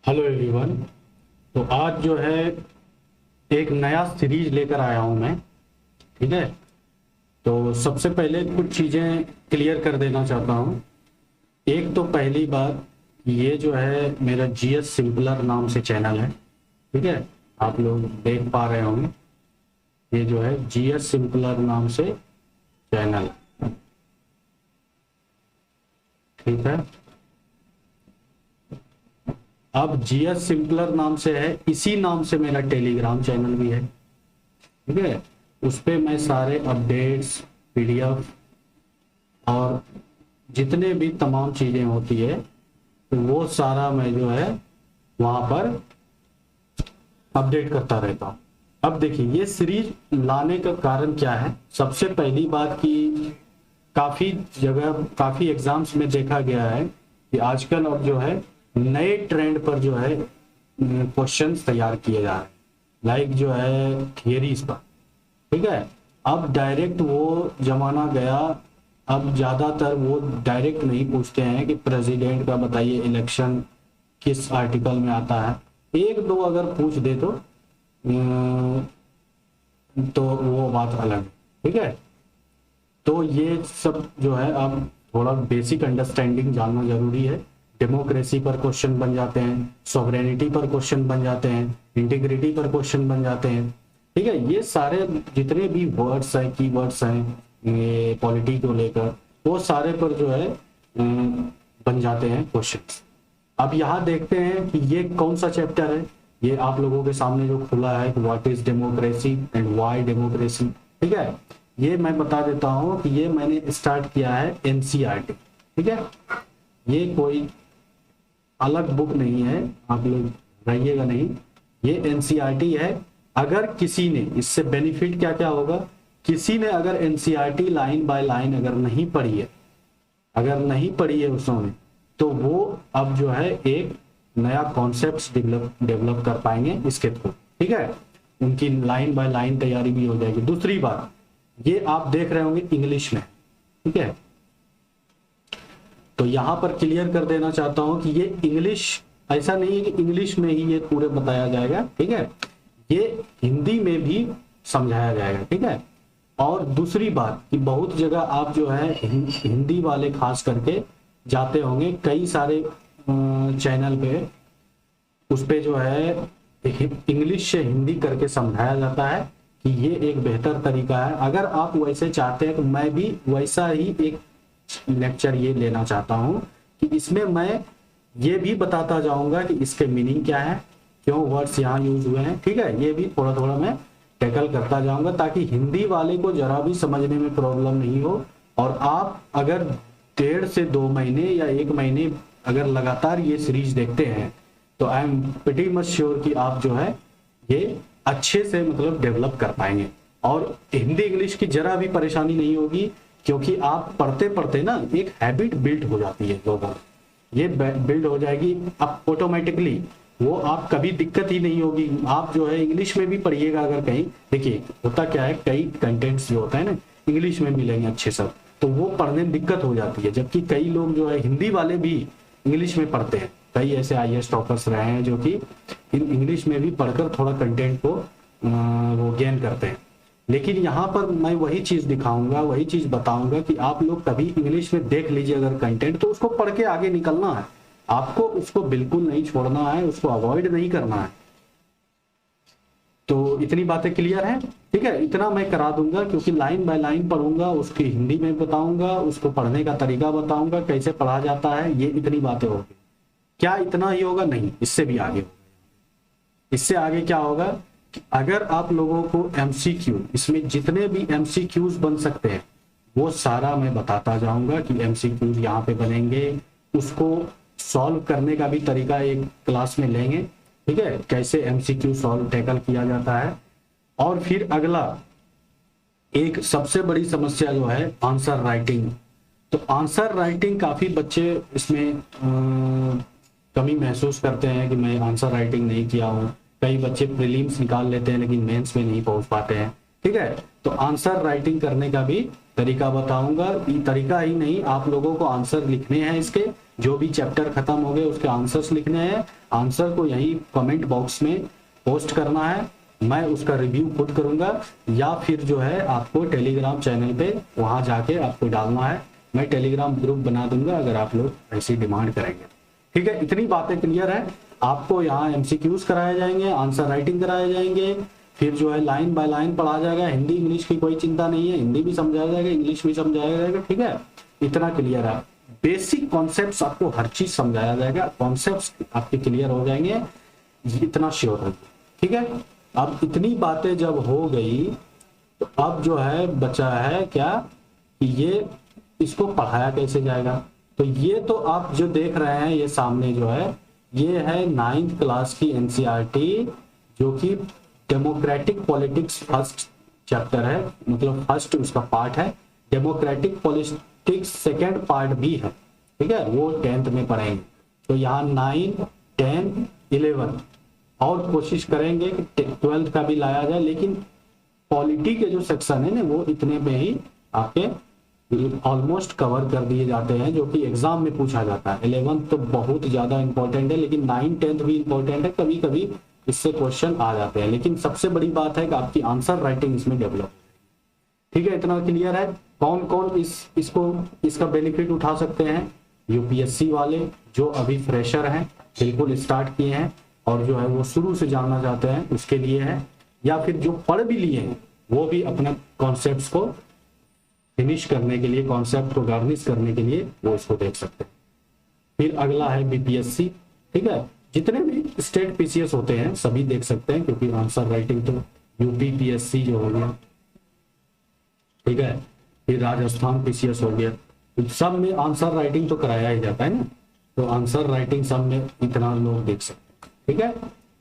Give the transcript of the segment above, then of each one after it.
Hello everyone. तो आज जो है एक नया सीरीज लेकर आया हूं मैं। ठीक है। तो सबसे पहले कुछ चीज़ें क्लियर कर देना चाहता हूं। एक तो पहली बात, ये जो है मेरा जीएस सिंपलर नाम से चैनल है। ठीक है। आप लोग देख पा रहे होंगे, ये जो है जीएस सिंपलर नाम से चैनल। ठीक है। अब जीएस सिंपलर नाम से है, इसी नाम से मेरा टेलीग्राम चैनल भी है। ठीक है। उस पे मैं सारे अपडेट्स, पीडीएफ और जितने भी तमाम चीज़ें होती है तो वो सारा मैं जो है वहाँ पर अपडेट करता रहता हूँ। अब देखिए, ये सीरीज लाने का कारण क्या है। सबसे पहली बात कि काफ़ी जगह, काफ़ी एग्जाम्स में देखा गया है कि आजकल अब जो है नए ट्रेंड पर जो है क्वेश्चंस तैयार किए जा रहे हैं, लाइक जो है थियरीज पर। ठीक है। अब डायरेक्ट वो जमाना गया। अब ज्यादातर वो डायरेक्ट नहीं पूछते हैं कि प्रेसिडेंट का बताइए इलेक्शन किस आर्टिकल में आता है। एक दो अगर पूछ दे तो वो बात अलग है। ठीक है। तो ये सब जो है अब थोड़ा बेसिक अंडरस्टैंडिंग जानना जरूरी है। डेमोक्रेसी पर क्वेश्चन बन जाते हैं, सॉवरेनिटी पर क्वेश्चन बन जाते हैं, इंटीग्रिटी पर क्वेश्चन बन जाते हैं। ठीक है। ये सारे जितने भी वर्ड्स हैं, की वर्ड्स हैं ये पॉलिटी को लेकर, वो सारे पर जो है बन जाते हैं क्वेश्चन। अब यहाँ देखते हैं कि ये कौन सा चैप्टर है। ये आप लोगों के सामने जो खुला है, what is democracy and why democracy. ठीक है। ये मैं बता देता हूँ कि ये मैंने स्टार्ट किया है एनसीईआरटी। ठीक है। ये कोई अलग बुक नहीं है, आप लोग रहिएगा नहीं, ये एनसीईआरटी है। अगर किसी ने इससे बेनिफिट क्या क्या होगा, किसी ने अगर एनसीईआरटी लाइन बाय लाइन अगर नहीं पढ़ी है, अगर नहीं पढ़ी है उसने, तो वो अब जो है एक नया कॉन्सेप्ट डेवलप कर पाएंगे इसके थ्रू। ठीक है। उनकी लाइन बाय लाइन तैयारी भी हो जाएगी। दूसरी बात, ये आप देख रहे होंगे इंग्लिश में। ठीक है। तो यहां पर क्लियर कर देना चाहता हूं कि ये इंग्लिश, ऐसा नहीं है कि इंग्लिश में ही ये पूरे बताया जाएगा। ठीक है। ये हिंदी में भी समझाया जाएगा। ठीक है। और दूसरी बात कि बहुत जगह आप जो है हिंदी वाले खास करके जाते होंगे कई सारे चैनल पे, उस पे जो है इंग्लिश से हिंदी करके समझाया जाता है कि ये एक बेहतर तरीका है। अगर आप वैसे चाहते हैं तो मैं भी वैसा ही एक लेक्चर ये लेना चाहता हूं कि इसमें मैं ये भी बताता जाऊंगा कि इसके मीनिंग क्या है, क्यों वर्ड्स यहाँ यूज हुए हैं। ठीक है। ये भी थोड़ा थोड़ा मैं टैकल करता जाऊंगा ताकि हिंदी वाले को जरा भी समझने में प्रॉब्लम नहीं हो। और आप अगर 1.5 से 2 महीने या 1 महीने अगर लगातार ये सीरीज देखते हैं तो I am pretty much sure कि आप जो है ये अच्छे से मतलब डेवलप कर पाएंगे और हिंदी इंग्लिश की जरा भी परेशानी नहीं होगी, क्योंकि आप पढ़ते पढ़ते ना एक हैबिट बिल्ड हो जाती है लोगों में, ये बिल्ड हो जाएगी अब ऑटोमेटिकली। वो आप कभी दिक्कत ही नहीं होगी। आप जो है इंग्लिश में भी पढ़िएगा अगर कहीं, देखिए होता क्या है, कई कंटेंट्स जो होता है ना इंग्लिश में मिलेंगे अच्छे सब, तो वो पढ़ने में दिक्कत हो जाती है। जबकि कई लोग जो है हिंदी वाले भी इंग्लिश में पढ़ते हैं। कई ऐसे आईएएस टॉपर्स रहे हैं जो कि इंग्लिश में भी पढ़कर थोड़ा कंटेंट को वो गेन करते हैं। लेकिन यहाँ पर मैं वही चीज दिखाऊंगा, वही चीज बताऊंगा कि आप लोग कभी इंग्लिश में देख लीजिए अगर कंटेंट, तो उसको पढ़ के आगे निकलना है आपको, उसको बिल्कुल नहीं छोड़ना है, उसको अवॉइड नहीं करना है। तो इतनी बातें क्लियर हैं। ठीक है। इतना मैं करा दूंगा क्योंकि लाइन बाय लाइन पढ़ूंगा, उसकी हिंदी में बताऊंगा, उसको पढ़ने का तरीका बताऊंगा, कैसे पढ़ा जाता है, ये इतनी बातें होगी। क्या इतना ही होगा? नहीं, इससे भी आगे होगा। इससे आगे क्या होगा कि अगर आप लोगों को एमसीक्यू, इसमें जितने भी एमसीक्यूज बन सकते हैं वो सारा मैं बताता जाऊंगा कि एमसीक्यूज यहाँ पे बनेंगे, उसको सॉल्व करने का भी तरीका एक क्लास में लेंगे। ठीक है। कैसे एमसीक्यू सॉल्व टैकल किया जाता है। और फिर अगला एक सबसे बड़ी समस्या जो है आंसर राइटिंग। तो आंसर राइटिंग काफी बच्चे इसमें कमी महसूस करते हैं कि मैं आंसर राइटिंग नहीं किया हूँ। कई बच्चे प्रीलिम्स निकाल लेते हैं लेकिन मेंस में नहीं पहुंच पाते हैं। ठीक है। तो आंसर राइटिंग करने का भी तरीका बताऊंगा। तरीका ही नहीं, आप लोगों को आंसर लिखने हैं इसके, जो भी चैप्टर खत्म हो गए उसके आंसर्स लिखने हैं, आंसर को यही कमेंट बॉक्स में पोस्ट करना है, मैं उसका रिव्यू खुद करूंगा, या फिर जो है आपको टेलीग्राम चैनल पे वहां जाके आपको डालना है, मैं टेलीग्राम ग्रुप बना दूंगा अगर आप लोग ऐसी डिमांड करेंगे। ठीक है, इतनी बातें क्लियर है। आपको यहाँ एमसीक्यूज कराए जाएंगे, आंसर राइटिंग कराए जाएंगे, फिर जो है लाइन बाय लाइन पढ़ा जाएगा, हिंदी इंग्लिश की कोई चिंता नहीं है, हिंदी भी समझाया जाएगा, इंग्लिश भी समझाया जाएगा। ठीक है, इतना क्लियर है। बेसिक कॉन्सेप्ट्स आपको हर चीज समझाया जाएगा, कॉन्सेप्ट्स आपके क्लियर हो जाएंगे, इतना श्योर है। ठीक है, अब इतनी बातें जब हो गई तो अब जो है बचा है क्या कि ये इसको पढ़ाया कैसे जाएगा। तो ये तो आप जो देख रहे हैं ये सामने जो है ये है 9th क्लास की एनसीईआरटी, जो कि डेमोक्रेटिक पॉलिटिक्स फर्स्ट चैप्टर है, मतलब फर्स्ट उसका पार्ट है। डेमोक्रेटिक पॉलिटिक्स सेकेंड पार्ट भी है। ठीक है, वो 10th में पढ़ेंगे। तो यहाँ 9, 10, 11 और कोशिश करेंगे कि 12th का भी लाया जाए, लेकिन पॉलिटी के जो सेक्शन है ना वो इतने में ही आपके ऑलमोस्ट कवर कर दिए जाते हैं, जो कि एग्जाम में पूछा जाता है। 11th तो बहुत ज्यादा इंपॉर्टेंट है, लेकिन 9, 10th भी इंपॉर्टेंट है, कभी कभी इससे क्वेश्चन आ जाते हैं। लेकिन सबसे बड़ी बात है कि आपकी आंसर राइटिंग इसमें डेवलप। ठीक है, इतना क्लियर है। कौन कौन इसका बेनिफिट उठा सकते हैं? यूपीएससी वाले जो अभी फ्रेशर हैं, बिल्कुल स्टार्ट किए हैं और जो है वो शुरू से जानना चाहते हैं उसके लिए है, या फिर जो पढ़ भी लिए हैं वो भी अपने कॉन्सेप्ट्स को फिनिश करने के लिए, कॉन्सेप्ट को गार्निश करने के लिए वो इसको देख सकते हैं। फिर अगला है बीपीएससी। ठीक है, जितने भी स्टेट पीसीएस होते हैं सभी देख सकते हैं, क्योंकि आंसर राइटिंग तो यूपीपीएससी जो हो गया, ठीक है, फिर राजस्थान पीसीएस हो गया, तो सब में आंसर राइटिंग तो कराया ही जाता है ना, तो आंसर राइटिंग सब में इतना लोग देख सकते हैं। ठीक है,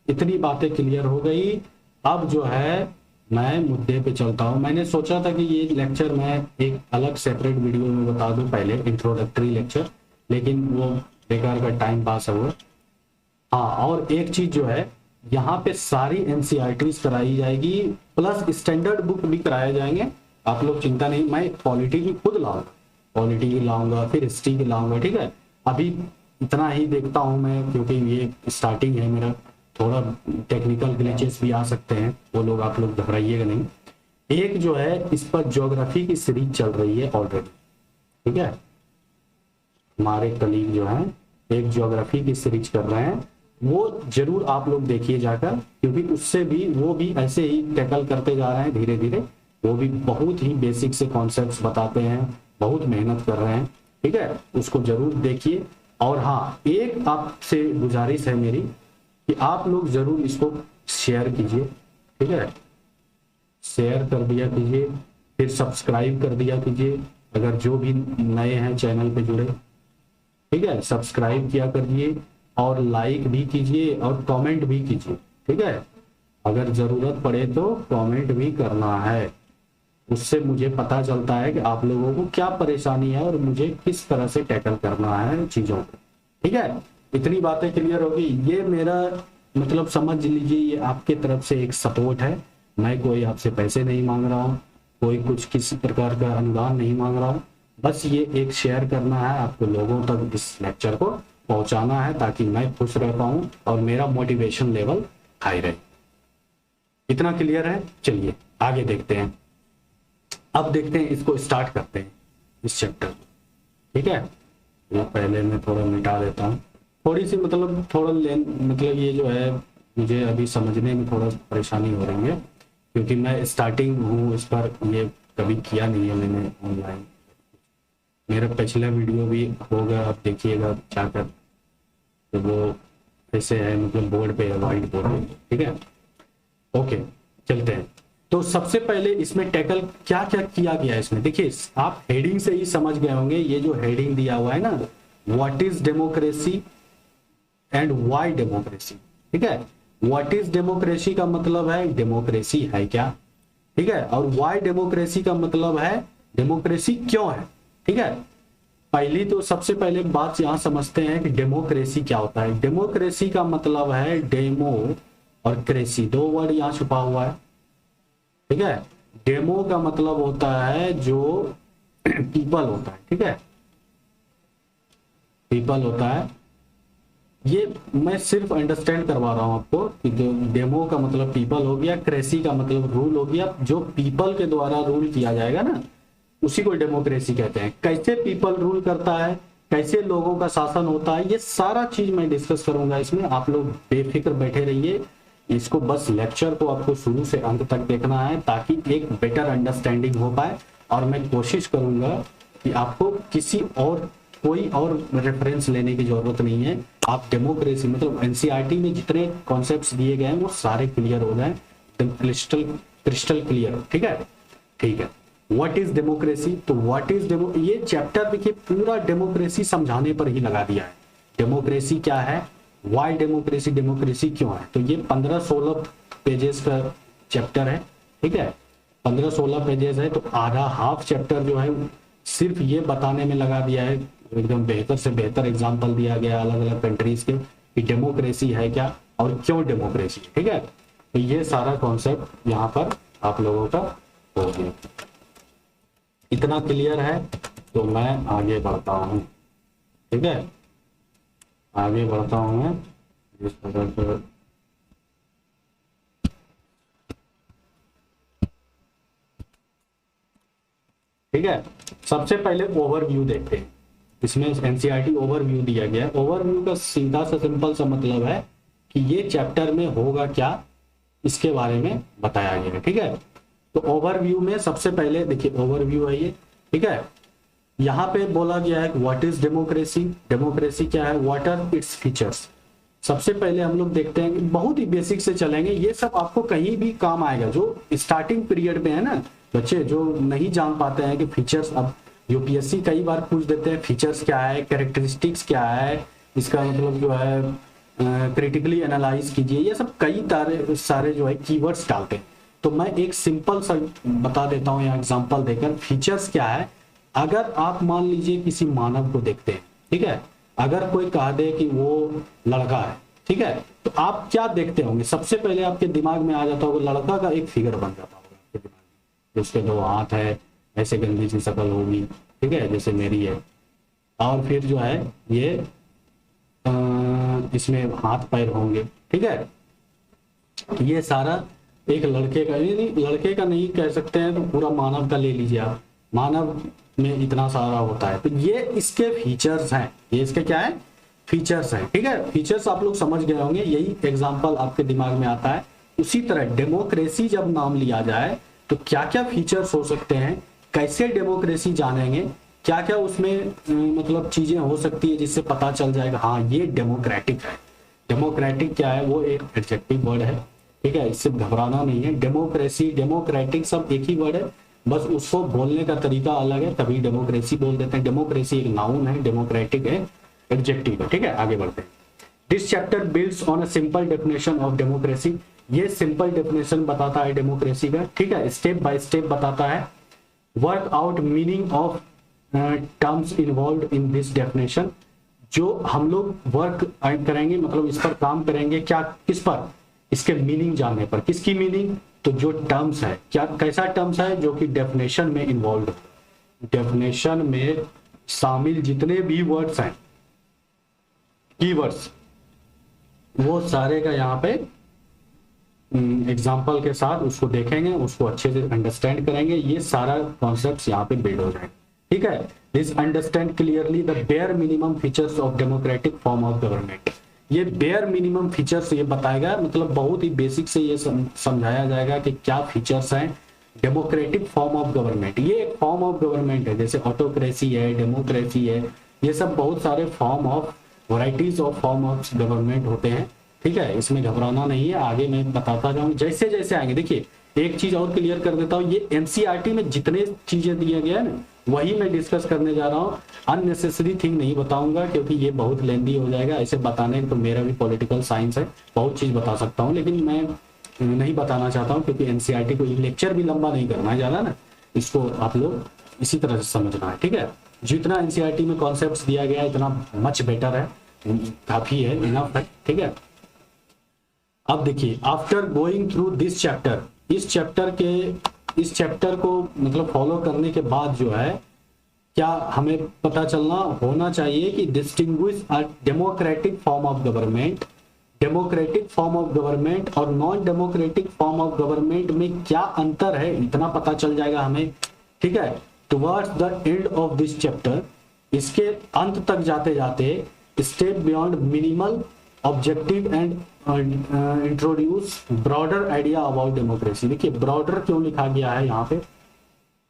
इतनी बातें क्लियर हो गई। अब जो है मैं मुद्दे पे चलता हूं। मैंने सोचा था कि ये लेक्चर मैं एक अलग सेपरेट वीडियो में बता दूं, पहले इंट्रोडक्टरी लेक्चर, लेकिन वो बेकार का टाइम पास है वो। हाँ, और एक चीज जो है यहाँ पे सारी एनसीईआरटीज कराई जाएगी, प्लस स्टैंडर्ड बुक भी कराए जाएंगे। आप लोग चिंता नहीं, मैं पॉलिटी की खुद लाऊंगा, पॉलिटी की लाऊंगा, फिर हिस्ट्री की लाऊंगा। ठीक है, अभी इतना ही देखता हूं मैं, क्योंकि ये स्टार्टिंग है मेरा, थोड़ा टेक्निकल ग्लिचेस भी आ सकते हैं, वो लोग आप लोग घबराइएगा नहीं। एक जो है इस पर ज्योग्राफी की सीरीज चल रही है ऑलरेडी। ठीक है, हमारे कलीग जो है एक ज्योग्राफी की सीरीज कर रहे हैं, वो जरूर आप लोग देखिए जाकर, क्योंकि उससे भी वो भी ऐसे ही टैकल करते जा रहे हैं धीरे धीरे, वो भी बहुत ही बेसिक से कॉन्सेप्ट्स बताते हैं, बहुत मेहनत कर रहे हैं। ठीक है, उसको जरूर देखिए। और हाँ, एक आपसे गुजारिश है मेरी कि आप लोग जरूर इसको शेयर कीजिए। ठीक है, शेयर कर दिया कीजिए, फिर सब्सक्राइब कर दिया कीजिए अगर जो भी नए हैं चैनल पे जुड़े। ठीक है, सब्सक्राइब किया करिए और लाइक भी कीजिए और कमेंट भी कीजिए। ठीक है, अगर जरूरत पड़े तो कमेंट भी करना है, उससे मुझे पता चलता है कि आप लोगों को क्या परेशानी है और मुझे किस तरह से टैकल करना है चीजों को। ठीक है, इतनी बातें क्लियर होगी। ये मेरा मतलब समझ लीजिए, ये आपके तरफ से एक सपोर्ट है। मैं कोई आपसे पैसे नहीं मांग रहा हूँ, कोई कुछ किसी प्रकार का अनुदान नहीं मांग रहा हूँ, बस ये एक शेयर करना है, आपको लोगों तक इस लेक्चर को पहुंचाना है, ताकि मैं खुश रह पाऊं और मेरा मोटिवेशन लेवल हाई रहे। इतना क्लियर है? चलिए आगे देखते हैं। अब देखते हैं, इसको स्टार्ट करते हैं इस चैप्टर को। ठीक है, ये पहले मैं थोड़ा मिटा देता हूँ, थोड़ी सी मतलब मतलब ये जो है मुझे अभी समझने में थोड़ा परेशानी हो रही है, क्योंकि मैं स्टार्टिंग हूँ इस पर, ये कभी किया नहीं है मैंने ऑनलाइन। मेरा पिछला वीडियो भी होगा, आप देखिएगा जाकर, तो वो ऐसे है, मतलब बोर्ड पे है, व्हाइट बोर्ड पे। ठीक है, ओके चलते हैं। तो सबसे पहले इसमें टैकल क्या क्या किया गया है इसमें, देखिए आप हेडिंग से ही समझ गए होंगे। ये जो हेडिंग दिया हुआ है ना, what is democracy and why democracy. ठीक है, व्हाट इज डेमोक्रेसी का मतलब है डेमोक्रेसी है क्या। ठीक है, और व्हाई डेमोक्रेसी का मतलब है डेमोक्रेसी क्यों है। ठीक है, पहली तो सबसे पहले बात यहां समझते हैं कि डेमोक्रेसी क्या होता है। डेमोक्रेसी का मतलब है डेमो और क्रेसी, दो वर्ड यहां छुपा हुआ है। ठीक है, डेमो का मतलब होता है जो पीपल होता है। ठीक है, पीपल होता है। ये मैं सिर्फ अंडरस्टैंड करवा रहा हूँ आपको कि जो डेमो का मतलब पीपल हो गया, क्रेसी का मतलब रूल हो गया, जो पीपल के द्वारा रूल किया जाएगा ना उसी को डेमोक्रेसी कहते हैं। कैसे पीपल रूल करता है, कैसे लोगों का शासन होता है, ये सारा चीज मैं डिस्कस करूंगा इसमें। आप लोग बेफिक्र बैठे रहिए, इसको बस लेक्चर को आपको शुरू से अंत तक देखना है ताकि एक बेटर अंडरस्टैंडिंग हो पाए। और मैं कोशिश करूंगा कि आपको किसी और कोई और रेफरेंस लेने की जरूरत नहीं है। आप डेमोक्रेसी मतलब एनसीईआरटी में जितने कॉन्सेप्ट्स दिए गए हैं वो सारे क्लियर हो जाए, क्रिस्टल क्रिस्टल क्लियर। ठीक है, ठीक है। व्हाट इज डेमोक्रेसी, तो व्हाट इज ये चैप्टर देखिए पूरा डेमोक्रेसी समझाने पर ही लगा दिया है। डेमोक्रेसी क्या है, वाई डेमोक्रेसी, डेमोक्रेसी क्यों है। तो ये 15-16 पेजेस का चैप्टर है। ठीक है, 15-16 पेजेस है, तो आधा हाफ चैप्टर जो है सिर्फ ये बताने में लगा दिया है। एकदम बेहतर से बेहतर एग्जाम्पल दिया गया अलग अलग कंट्रीज के कि डेमोक्रेसी है क्या और क्यों डेमोक्रेसी। ठीक है, तो ये सारा कॉन्सेप्ट यहाँ पर आप लोगों का हो गया। इतना क्लियर है तो मैं आगे बढ़ता हूँ। ठीक है, आगे बढ़ता हूँ मैं इस तरह से। ठीक है, सबसे पहले ओवरव्यू देखते हैं। इसमें एनसीईआरटी ओवरव्यू दिया गया है। ओवरव्यू का सीधा सा सिंपल सा मतलब है कि ये चैप्टर में होगा क्या इसके बारे में बताया गया है। ठीक है, तो ओवरव्यू में सबसे पहले देखिए ओवरव्यू है ये। ठीक है, यहाँ पे बोला गया है व्हाट इज डेमोक्रेसी, डेमोक्रेसी क्या है, व्हाट आर इट्स फीचर्स। सबसे पहले हम लोग देखते हैं कि बहुत ही बेसिक से चलेंगे, ये सब आपको कहीं भी काम आएगा। जो स्टार्टिंग पीरियड में है ना बच्चे, जो नहीं जान पाते हैं कि फीचर्स, अब यूपीएससी कई बार पूछ देते हैं फीचर्स क्या है, कैरेक्टरिस्टिक्स क्या है, इसका मतलब जो है क्रिटिकली एनालाइज कीजिए, ये सब कई सारे जो है कीवर्ड्स डालते हैं। तो मैं एक सिंपल सा बता देता हूँ या एग्जांपल देकर। फीचर्स क्या है, अगर आप मान लीजिए किसी मानव को देखते हैं, ठीक है, अगर कोई कह दे कि वो लड़का है, ठीक है, तो आप क्या देखते होंगे, सबसे पहले आपके दिमाग में आ जाता होगा लड़का का एक फिगर बन जाता होगा आपके दिमाग में, उसके 2 हाथ है, ऐसे गंदी सी शक्ल होगी, ठीक है, जैसे मेरी है, और फिर जो है ये इसमें हाथ पैर होंगे। ठीक है, ये सारा एक लड़के का, नहीं लड़के का नहीं कह सकते हैं, तो पूरा मानव का ले लीजिए आप, मानव में इतना सारा होता है। तो ये इसके फीचर्स हैं, ये इसके क्या है, फीचर्स हैं। ठीक है, फीचर्स आप लोग समझ गए होंगे, यही एग्जांपल आपके दिमाग में आता है। उसी तरह डेमोक्रेसी जब नाम लिया जाए तो क्या क्या फीचर्स हो सकते हैं, कैसे डेमोक्रेसी जानेंगे, क्या क्या उसमें मतलब चीजें हो सकती है जिससे पता चल जाएगा हाँ ये डेमोक्रेटिक है। डेमोक्रेटिक क्या है, वो एक एडजेक्टिव वर्ड है। ठीक है, इससे घबराना नहीं है। डेमोक्रेसी, डेमोक्रेटिक सब एक ही वर्ड है, बस उसको बोलने का तरीका अलग है, तभी डेमोक्रेसी बोल देते हैं। डेमोक्रेसी एक नाउन है, डेमोक्रेटिक है एडजेक्टिव है। ठीक है, आगे बढ़ते हैं। This chapter builds on a simple definition of democracy, ये सिंपल डेफिनेशन बताता है डेमोक्रेसी का। ठीक है, स्टेप बाय स्टेप बताता है। Work out meaning of terms involve in this definition, जो हम लोग वर्क करेंगे मतलब इस पर काम करेंगे, क्या किस पर, इसके मीनिंग जानने पर। किसकी मीनिंग, तो जो टर्म्स है, क्या कैसा टर्म्स है जो कि डेफिनेशन में इन्वॉल्व, डेफिनेशन में शामिल जितने भी वर्ड्स हैं, कीवर्ड्स, वो सारे का यहाँ पे एग्जाम्पल के साथ उसको देखेंगे, उसको अच्छे से अंडरस्टैंड करेंगे, ये सारा कॉन्सेप्ट यहाँ पे बिल्ड हो जाएगा। ठीक है, this understand clearly the bare minimum features of democratic form of government. ये बेयर मिनिमम फीचर्स ये बताएगा, मतलब बहुत ही बेसिक से ये समझाया जाएगा कि क्या फीचर्स हैं डेमोक्रेटिक फॉर्म ऑफ गवर्नमेंट। ये एक फॉर्म ऑफ गवर्नमेंट है, जैसे ऑटोक्रेसी है, डेमोक्रेसी है, ये सब बहुत सारे form of varieties of form of government होते हैं। ठीक है, इसमें घबराना नहीं है, आगे मैं बताता जाऊंगा जैसे जैसे आएंगे। देखिए एक चीज और क्लियर कर देता हूँ, ये एनसीईआरटी में जितने चीजें दिए गए हैं ना वही मैं डिस्कस करने जा रहा हूँ। अननेसेसरी थिंग नहीं बताऊंगा क्योंकि ये बहुत लेंदी हो जाएगा। ऐसे बताने तो मेरा भी पॉलिटिकल साइंस है, बहुत चीज बता सकता हूँ, लेकिन मैं नहीं बताना चाहता हूँ क्योंकि एनसीईआरटी को लेक्चर भी लंबा नहीं करना है ज्यादा ना, इसको आप लोग इसी तरह से समझना है। ठीक है, जितना एनसीईआरटी में कॉन्सेप्ट दिया गया है इतना मच बेटर है, काफी है, इनफ है। ठीक है, अब देखिए after going through this chapter, इस चैप्टर को मतलब फॉलो करने के बाद जो है क्या हमें पता चलना होना चाहिए कि distinguish a democratic form of government, democratic form of government और non democratic form of government में क्या अंतर है, इतना पता चल जाएगा हमें। ठीक है, towards the end of this chapter, इसके अंत तक जाते जाते, step beyond minimal objective and introduce broader idea about democracy. देखिए ब्रॉडर क्यों लिखा गया है यहाँ पे,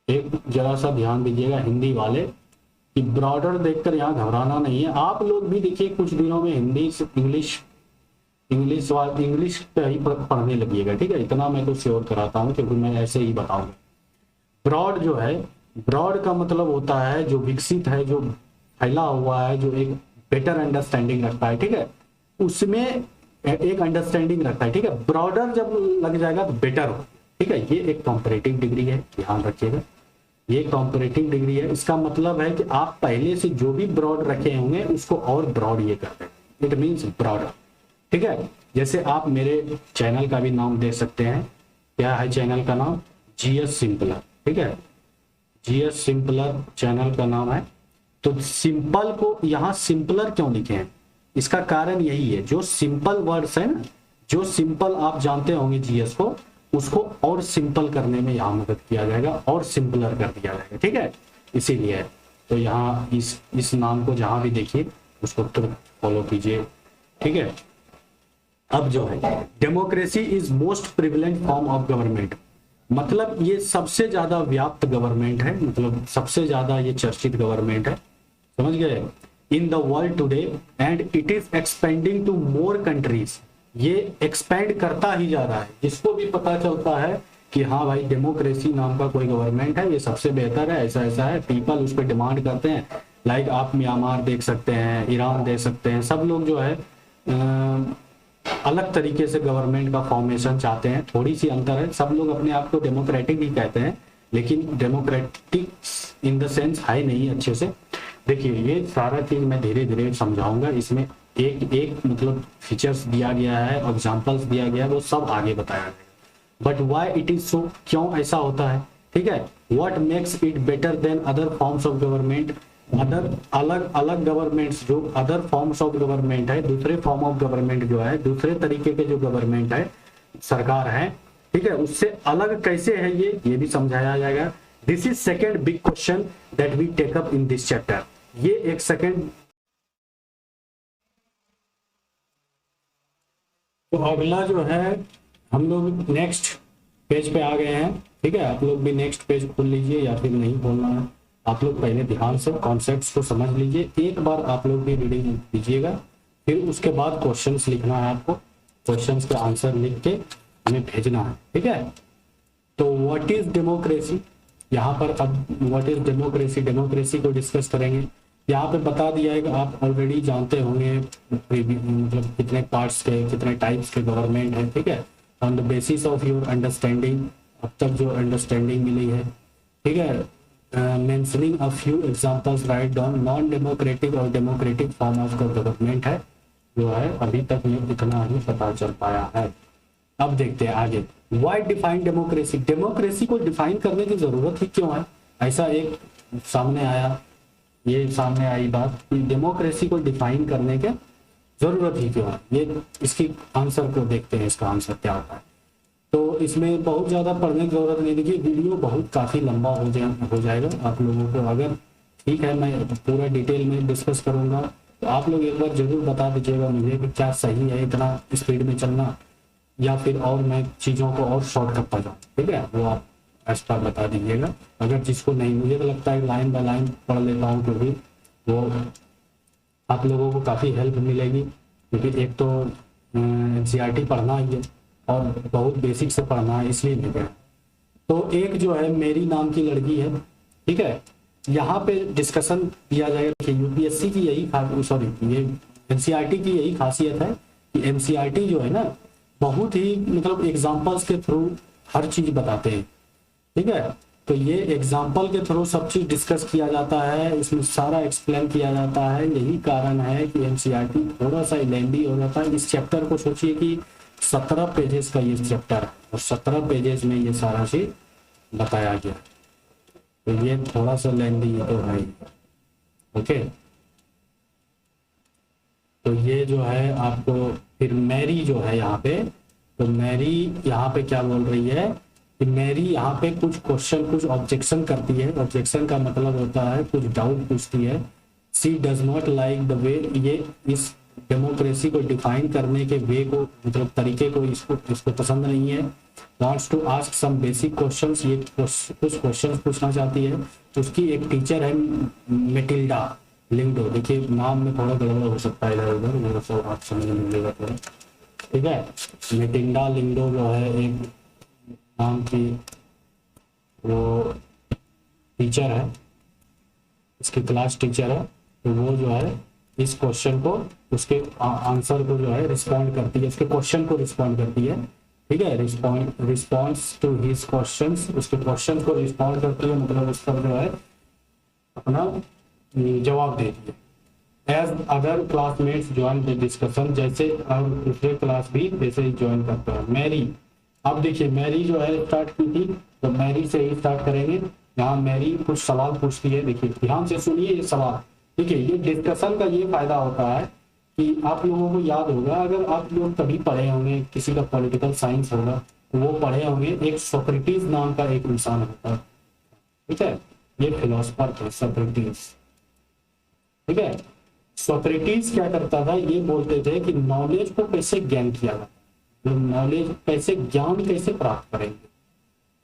एक जरा सा ध्यान दीजिएगा हिंदी वाले, कि ब्रॉडर देखकर यहाँ घबराना नहीं है। आप लोग भी देखिए कुछ दिनों में हिंदी से इंग्लिश पे ही पढ़ने लगिएगा। ठीक है, इतना मैं तो श्योर कराता हूँ क्योंकि मैं ऐसे ही बताऊंगा। ब्रॉड जो है, ब्रॉड का मतलब होता है जो विकसित है, जो फैला हुआ है, जो एक बेटर अंडरस्टैंडिंग रखता है। ठीक है, उसमें एक अंडरस्टैंडिंग रखता है। ठीक है, ब्रॉडर जब लग जाएगा तो बेटर हो। ठीक है, ये एक कॉम्परेटिव डिग्री है, ध्यान रखिएगा, ये कॉम्परेटिव डिग्री है। इसका मतलब है कि आप पहले से जो भी ब्रॉड रखे होंगे उसको और ब्रॉड ये करते हैं, इट मीन्स ब्रॉडर। ठीक है, जैसे आप मेरे चैनल का भी नाम दे सकते हैं, क्या है चैनल का नाम, जीएस सिंपलर। ठीक है, जीएस सिंपलर चैनल का नाम है। तो सिंपल को यहाँ सिंपलर क्यों लिखे हैं, इसका कारण यही है, जो सिंपल वर्ड्स है ना, जो सिंपल आप जानते होंगे जीएस को, उसको और सिंपल करने में यहाँ मदद किया जाएगा और सिंपलर कर दिया जाएगा। ठीक है, इसीलिए तो यहाँ इस नाम को जहां भी देखिए उसको तुरंत फॉलो कीजिए। ठीक है, अब जो है democracy is most prevalent form of government, मतलब ये सबसे ज्यादा व्याप्त गवर्नमेंट है, मतलब सबसे ज्यादा ये चर्चित गवर्नमेंट है, समझ गए, in the world today and it is expanding to more countries. ये एक्सपेंड करता ही जा रहा है, जिसको भी पता चलता है कि हाँ भाई डेमोक्रेसी नाम का कोई गवर्नमेंट है, ये सबसे बेहतर है, ऐसा ऐसा है, पीपल उस पर डिमांड करते हैं। लाइक आप म्यांमार देख सकते हैं, ईरान देख सकते हैं, सब लोग जो है अलग तरीके से गवर्नमेंट का फॉर्मेशन चाहते हैं, थोड़ी सी अंतर है, सब लोग अपने आप को डेमोक्रेटिक ही कहते हैं, लेकिन डेमोक्रेटिक इन द सेंस है नहीं अच्छे से। देखिए ये सारा चीज मैं धीरे धीरे समझाऊंगा, इसमें एक एक मतलब फीचर्स दिया गया है, एग्जांपल्स दिया गया है, वो सब आगे बताया जाएगा। But why it is so, क्यों ऐसा होता है, ठीक है, what makes it better than other forms of government, other अलग अलग गवर्नमेंट्स, जो अदर फॉर्म्स ऑफ गवर्नमेंट है, दूसरे फॉर्म ऑफ गवर्नमेंट जो है, दूसरे तरीके के जो गवर्नमेंट है, सरकार है, ठीक है, उससे अलग कैसे है ये भी समझाया जाएगा। This is second big question that we take up in this chapter. ये एक सेकेंड, तो अगला जो है हम लोग नेक्स्ट पेज पे आ गए हैं। ठीक है, आप लोग भी नेक्स्ट पेज खोल लीजिए या फिर नहीं खोलना है, आप लोग पहले ध्यान से कॉन्सेप्ट्स को समझ लीजिए, एक बार आप लोग भी रीडिंग कीजिएगा, फिर उसके बाद क्वेश्चंस लिखना है आपको, क्वेश्चंस के आंसर लिख के हमें भेजना है। ठीक है, तो व्हाट इज डेमोक्रेसी, यहाँ पर अब व्हाट इज डेमोक्रेसी, डेमोक्रेसी को डिस्कस करेंगे। यहाँ पे बता दिया है कि आप ऑलरेडी जानते होंगे मतलब कितने पार्ट्स के, कितने टाइप्स के गवर्नमेंट है। ठीक है, on the basis of your understanding, अब तक जो अंडरस्टैंडिंग मिली है, ठीक है, mentioning a few examples write down, non democratic और डेमोक्रेटिक फॉर्म ऑफ गवर्नमेंट है जो है, अभी तक में इतना ही पता चल पाया है। अब देखते हैं आगे, व्हाई डिफाइन डेमोक्रेसी, डेमोक्रेसी को डिफाइन करने की जरूरत ही क्यों है, ऐसा एक सामने आया, ये सामने आई बात कि डेमोक्रेसी को डिफाइन करने के जरूरत ही क्यों है, ये इसकी आंसर को देखते हैं, इसका आंसर क्या होता है। तो इसमें बहुत ज़्यादा पढ़ने की जरूरत नहीं, देखिए वीडियो बहुत काफ़ी लंबा हो जाएगा आप लोगों को, अगर ठीक है मैं पूरा डिटेल में डिस्कस करूँगा तो आप लोग एक बार जरूर बता दीजिएगा मुझे कि क्या सही है इतना स्पीड में चलना, या फिर और मैं चीज़ों को और शॉर्ट करता जाऊँ। ठीक है, वो आप एक्स्ट्रा बता दीजिएगा, अगर जिसको नहीं, मुझे तो लगता है लाइन बाय लाइन पढ़ लेता हूँ क्योंकि वो आप लोगों को काफ़ी हेल्प मिलेगी, क्योंकि एक तो NCERT पढ़ना ही है और बहुत बेसिक से पढ़ना है, इसलिए नहीं पढ़ा। तो एक जो है मेरी नाम की लड़की है, ठीक है, यहाँ पे डिस्कशन किया जाएगा कि UPSC की यही ये NCERT की यही खासियत है कि NCERT जो है ना बहुत ही मतलब एग्जाम्पल्स के थ्रू हर चीज बताते हैं। ठीक है, तो ये एग्जाम्पल के थ्रू सब चीज डिस्कस किया जाता है, इसमें सारा एक्सप्लेन किया जाता है, यही कारण है कि NCERT थोड़ा सा लेंदी हो जाता है। इस चैप्टर को सोचिए कि 17 पेजेस का ये चैप्टर है और 17 पेजेस में ये सारा चीज बताया गया। तो ये थोड़ा सा लेंदी ये तो है। ओके, तो ये जो है आपको फिर मैरी जो है यहाँ पे, तो मैरी यहाँ पे क्या बोल रही है कि मैरी यहाँ पे कुछ क्वेश्चन, कुछ ऑब्जेक्शन करती है। ऑब्जेक्शन का मतलब होता है कुछ डाउट पूछती है। She does not like the way, ये इस डेमोक्रेसी को डिफाइन करने के वे को, मतलब तरीके को इसको पसंद नहीं है। Wants to ask some basic questions, ये कुछ क्वेश्चंस पूछना चाहती है। उसकी एक टीचर है मेटिल्डा लिंगडो, देखिए नाम में थोड़ा गड़बड़ हो सकता है इधर उधर, वो सब आप समझ लीजिएगा थोड़ा, ठीक है। मेटिल्डा लिंगडो जो है एक नाम की वो टीचर है, इसकी क्लास टीचर है। तो वो जो है इस क्वेश्चन को, उसके आंसर को जो है रिस्पॉन्ड करती है, उसके क्वेश्चन को रिस्पॉन्ड करती है, ठीक है। रिस्पॉन्स टू हिज क्वेश्चंस, उसके क्वेश्चन को रिस्पॉन्ड करती है, मतलब उस पर जो है अपना जवाब देती है। As other classmates join the discussion, जैसे और दूसरे क्लास भी वैसे ही ज्वाइन करते हैं। मैरी, अब देखिए मैरी जो है स्टार्ट की थी, तो मैरी से ही स्टार्ट करेंगे। यहाँ मैरी कुछ सवाल पूछती है, देखिए ध्यान से सुनिए ये सवाल, ठीक है। ये डिस्कशन का ये फायदा होता है कि आप लोगों को याद होगा, अगर आप लोग कभी पढ़े होंगे, किसी का पॉलिटिकल साइंस होगा तो वो पढ़े होंगे, एक सोक्रेटिस नाम का एक इंसान होता है, ठीक है। ये फिलोसफर थे सोक्रेटिस, ठीक है। सोक्रेटिस क्या करता था, ये बोलते थे कि नॉलेज को कैसे गेन किया जाता है, नॉलेज कैसे, ज्ञान कैसे प्राप्त करेंगे,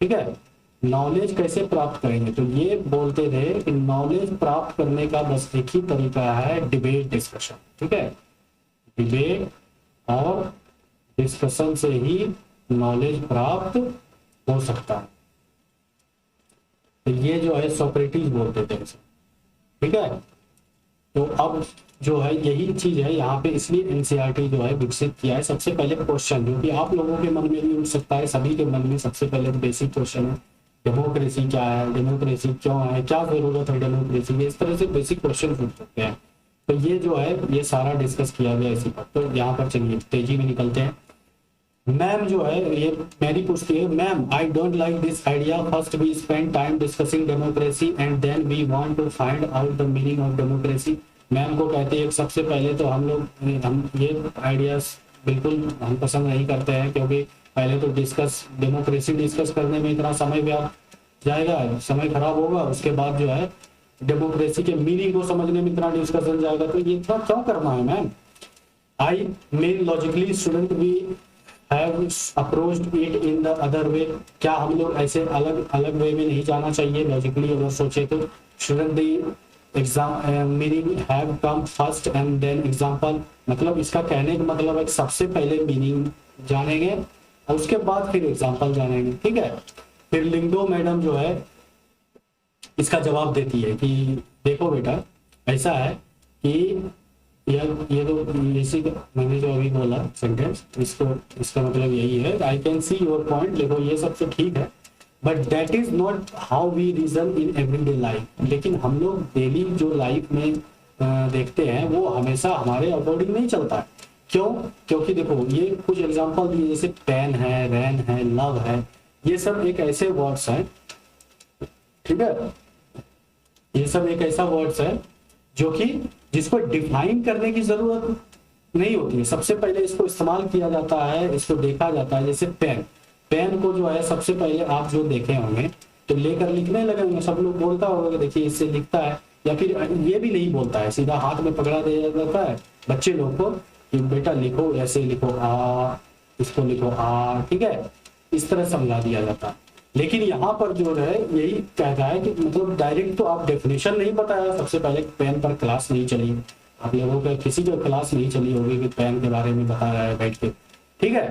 ठीक है, नॉलेज कैसे प्राप्त करेंगे। तो ये बोलते थे कि नॉलेज प्राप्त करने का बस एक ही तरीका है, डिबेट डिस्कशन, ठीक है। डिबेट और डिस्कशन से ही नॉलेज प्राप्त हो सकता है। तो ये जो है सोक्रेटिस बोलते थे, ठीक है। तो अब जो है यही चीज है यहाँ पे, इसलिए एनसीईआरटी जो है विकसित किया है। सबसे पहले क्वेश्चन जो कि आप लोगों के मन में भी उठ सकता है, सभी के मन में सबसे पहले बेसिक क्वेश्चन है, डेमोक्रेसी क्या है, डेमोक्रेसी क्यों है, क्या जरूरत है डेमोक्रेसी की, इस तरह से बेसिक क्वेश्चन पूछ सकते हैं। तो ये जो है ये सारा डिस्कस किया गया इसी पर। तो यहाँ पर चलिए तेजी में निकलते हैं। मैम जो है ये मैरी पूछती है, ma'am I don't like this idea, first we spend time discussing democracy and then we want to find out the meaning of democracy. Ma'am को कहते हैं सबसे पहले तो हम ये आइडियाज बिल्कुल हम पसंद नहीं करते हैं, क्योंकि पहले तो डेमोक्रेसी डिस्कस करने में इतना समय व्यर्थ जाएगा, समय खराब होगा, उसके बाद जो है डेमोक्रेसी के मीनिंग को समझने में इतना डिस्कशन जाएगा, तो ये इतना क्यों करना है ma'am. I mean logically student we have approached it in the other way, क्या हम लोग ऐसे अलग अलग वे में नहीं जाना चाहिए, लॉजिकली अगर सोचे तो। Student the exam meaning have come first and then example, मतलब इसका कहने का मतलब है सबसे पहले मीनिंग जानेंगे और उसके बाद फिर एग्जांपल जानेंगे, ठीक है। फिर लिंगडो मैडम जो है इसका जवाब देती है कि देखो बेटा ऐसा है कि ये तो जैसे मैंने जो अभी बोला सेंटेंस, इसका मतलब यही है, I can see your point, देखो ये सब तो ठीक है, but that is not how we reason in everyday life. लेकिन हम लोग डेली जो लाइफ में देखते हैं वो हमेशा हमारे अकॉर्डिंग नहीं चलता है। क्यों? क्योंकि देखो ये कुछ एग्जांपल दिए, जैसे पेन है, रैन है, लव है, ये सब एक ऐसे वर्ड्स हैं, ठीक है, ये सब एक ऐसा वर्ड्स है जो कि जिसको डिफाइन करने की जरूरत नहीं होती है। सबसे पहले इसको इस्तेमाल किया जाता है, इसको देखा जाता है। जैसे पेन, पेन को जो है सबसे पहले आप जो देखे होंगे तो लेकर लिखने लगे होंगे, सब लोग बोलता होगा कि देखिए इससे लिखता है, या फिर ये भी नहीं बोलता है, सीधा हाथ में पकड़ा दिया जाता है बच्चे लोग को कि बेटा लिखो, ऐसे लिखो आ, इसको लिखो आ, ठीक है, इस तरह समझा दिया जाता है। लेकिन यहाँ पर जो है यही कहता है कि मतलब डायरेक्ट तो आप डेफिनेशन नहीं बताया, सबसे पहले पेन पर क्लास नहीं चली, आप लोगों का किसी का क्लास नहीं चली होगी कि पेन के बारे में बता रहा है बैठ के, ठीक है।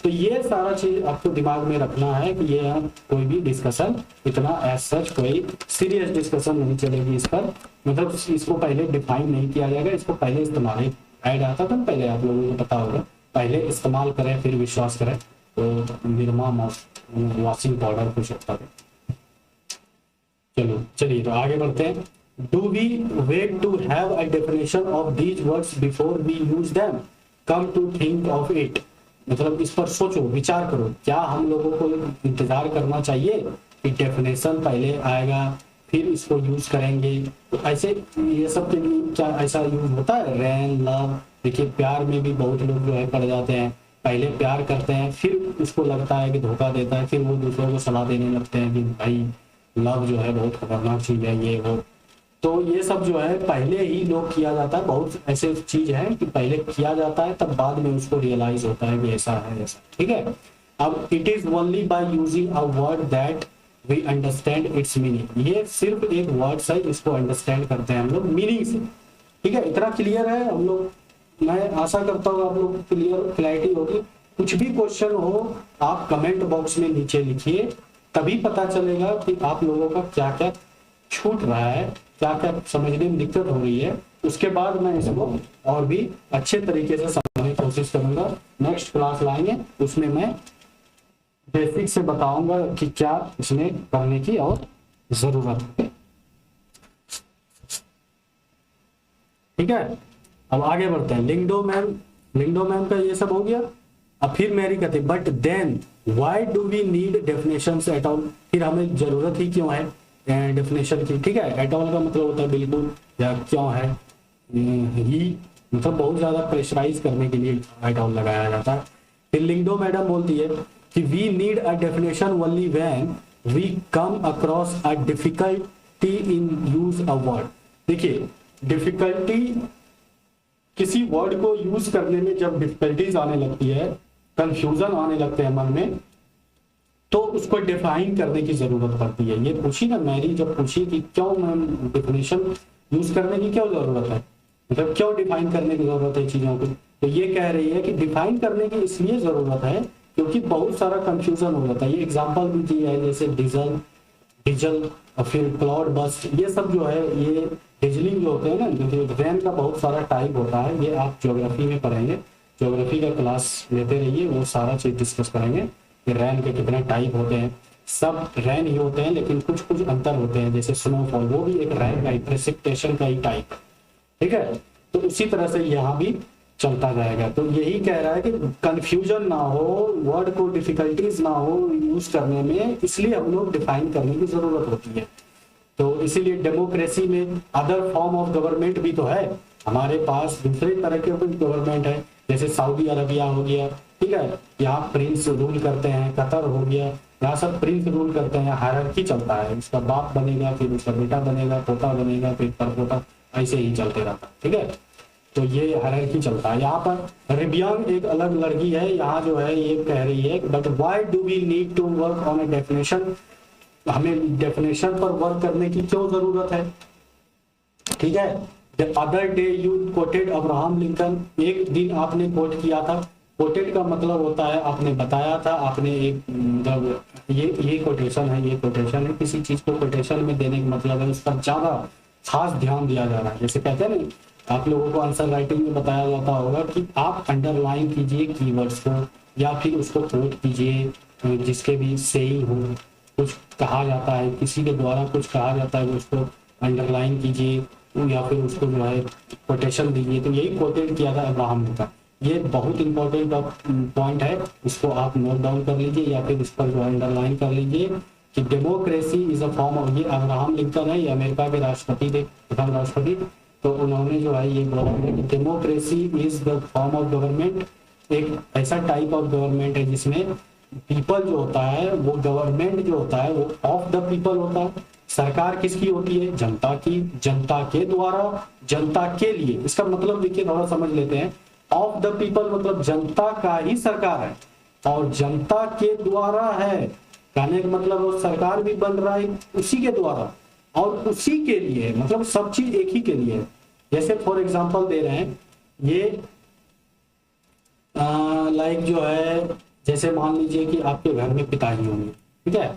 तो ये सारा चीज आपको दिमाग में रखना है कि ये कोई भी डिस्कशन इतना एज सच कोई सीरियस डिस्कशन नहीं चलेगी इस पर, मतलब इसको पहले डिफाइन नहीं किया जाएगा, इसको पहले इस्तेमाल ऐड आता था पहले, आप लोगों को पता होगा, पहले इस्तेमाल करें फिर विश्वास करें। तो निरमा वॉशिंग पाउडर कुछ होता है। चलो चलिए तो आगे बढ़ते हैं। Do we wait to have a definition of these words before we use them, come to think of it, मतलब इस पर सोचो, विचार करो, क्या हम लोगों को इंतजार करना चाहिए कि डेफिनेशन पहले आएगा, फिर इसको यूज करेंगे। तो ऐसे ये सब के लिए क्या ऐसा यूज होता है? रैन, लव। देखिए प्यार में भी बहुत लोग जो है पड़ जाते हैं, पहले प्यार करते हैं, फिर उसको लगता है कि धोखा देता है, फिर वो दूसरों को सलाह देने लगते हैं कि भाई लव जो है बहुत खतरनाक चीज है, ये वो। तो ये सब जो है पहले ही लोग किया जाता है, बहुत ऐसे चीज है कि पहले किया जाता है तब बाद में उसको रियलाइज होता है कि ऐसा है ऐसा। ठीक है। अब it is only by using a word that we understand its meaning. ये सिर्फ एक वर्ड है जिसको अंडरस्टैंड करते हैं हम लोग मीनिंग से। ठीक है, इतना क्लियर है हम लोग? मैं आशा करता हूँ आप लोग क्लैरिटी होगी। कुछ भी क्वेश्चन हो आप कमेंट बॉक्स में नीचे लिखिए, तभी पता चलेगा कि आप लोगों का क्या क्या छूट रहा है, क्या क्या समझने में दिक्कत हो रही है। उसके बाद मैं इसको और भी अच्छे तरीके से समझने की कोशिश करूंगा। नेक्स्ट क्लास लाएंगे, उसमें मैं बेसिक से बताऊंगा कि क्या इसमें करने की और जरूरत है। ठीक है, अब आगे बढ़ते हैं। लिंगडो मैम का ये सब हो गया। अब फिर मेरी कहते but then why do we need definitions at all? फिर हमें जरूरत ही क्यों है डेफिनेशन की? ठीक है, एट ऑल का मतलब होता है बिल्कुल, या क्यों है, ही मतलब बहुत ज्यादा प्रेशराइज करने के लिए एट ऑल लगाया जाता है। फिर लिंगडो मैडम बोलती है कि we need a definition only when we come across a difficulty in use a word. देखिए डिफिकल्टी, किसी वर्ड को यूज करने में जब डिफिकल्टीज आने लगती है, कंफ्यूजन आने लगते हैं मन में, तो उसको डिफाइन करने की जरूरत पड़ती है। ये पूछी ना मैरी, जब पूछी कि क्यों मैम डिफिनेशन यूज करने की क्यों जरूरत है, मतलब क्यों डिफाइन करने की जरूरत है चीजों को, तो ये कह रही है कि डिफाइन करने की इसलिए जरूरत है क्योंकि बहुत सारा कंफ्यूजन हो जाता है। ये एग्जांपल भी दिया है, जैसे डीजल और फिर क्लाउड बस्ट, ये सब जो है, ये डिजलिंग जो होते हैं ना, रैन का बहुत सारा टाइप होता है। ये आप ज्योग्राफी में पढ़ेंगे, ज्योग्राफी का क्लास लेते रहिए, वो सारा चीज डिस्कस करेंगे कि रैन के कितने टाइप होते हैं। सब रैन ही होते हैं लेकिन कुछ कुछ अंतर होते हैं, जैसे स्नोफॉल वो भी एक रैन का ही, प्रेसिपिटेशन का ही टाइप। ठीक है, तो उसी तरह से यहाँ भी चलता जाएगा। तो यही कह रहा है कि कंफ्यूजन ना हो, वर्ड को डिफिकल्टीज ना हो यूज करने में, इसलिए हम लोग डिफाइन करने की जरूरत होती है। तो इसीलिए डेमोक्रेसी में अदर फॉर्म ऑफ गवर्नमेंट भी तो है, हमारे पास दूसरे तरह के गवर्नमेंट है, जैसे सऊदी अरबिया हो गया। ठीक है, यहाँ प्रिंस रूल करते हैं, कतर हो गया, यहाँ सब प्रिंस रूल करते हैं, हायरार्की चलता है, उसका बाप बनेगा, फिर उसका बेटा बनेगा, पोता बनेगा, फिर परपोता, ऐसे ही चलते रहता है। ठीक है, तो ये हायरार्की चलता है। यहाँ पर रिबियन एक अलग लड़की है, यहाँ जो है ये कह रही है but why do we need to work on a definition, हमें डेफिनेशन पर वर्क करने की क्यों जरूरत है। ठीक है, the other day you quoted Abraham Lincoln, एक दिन आपने कोट किया था। कोटेड का मतलब होता है आपने बताया था, आपने एक मतलब ये कोटेशन है, ये कोटेशन है, किसी चीज को कोटेशन में देने का मतलब है उस पर ज्यादा खास ध्यान दिया जा रहा है। जैसे कहते हैं ना, आप लोगों को आंसर राइटिंग में बताया जाता होगा कि आप अंडरलाइन कीजिए कीवर्ड्स को, या फिर उसको कोट कीजिए, जिसके भी सेइंग हो, कुछ कहा जाता है, किसी के द्वारा कुछ कहा जाता है, उसको अंडरलाइन कीजिए या फिर उसको जो है कोटेशन दीजिए। तो यही कोटेड किया था अब्राहम का। ये बहुत इंपॉर्टेंट पॉइंट है, इसको आप नोट डाउन कर लीजिए या फिर इस पर जो अंडरलाइन कर लीजिए कि democracy is a form of, ये अब्राहम लिंकन है, ये अमेरिका के राष्ट्रपति थे, प्रथम राष्ट्रपति। तो उन्होंने जो है ये बोला है कि democracy is the form of government, एक ऐसा टाइप ऑफ गवर्नमेंट है जिसमें पीपल जो होता है, वो गवर्नमेंट जो होता है वो ऑफ द पीपल होता है। सरकार किसकी होती है? जनता की, जनता के द्वारा, जनता के लिए। इसका मतलब देखिए थोड़ा समझ लेते हैं, ऑफ द पीपल मतलब जनता का ही सरकार है और जनता के द्वारा है, कहने का मतलब वो सरकार भी बन रहा है उसी के द्वारा और उसी के लिए, मतलब सब चीज एक ही के लिए है। जैसे फॉर एग्जांपल दे रहे हैं, ये लाइक जो है, जैसे मान लीजिए कि आपके घर में पिताजी होंगे। ठीक है,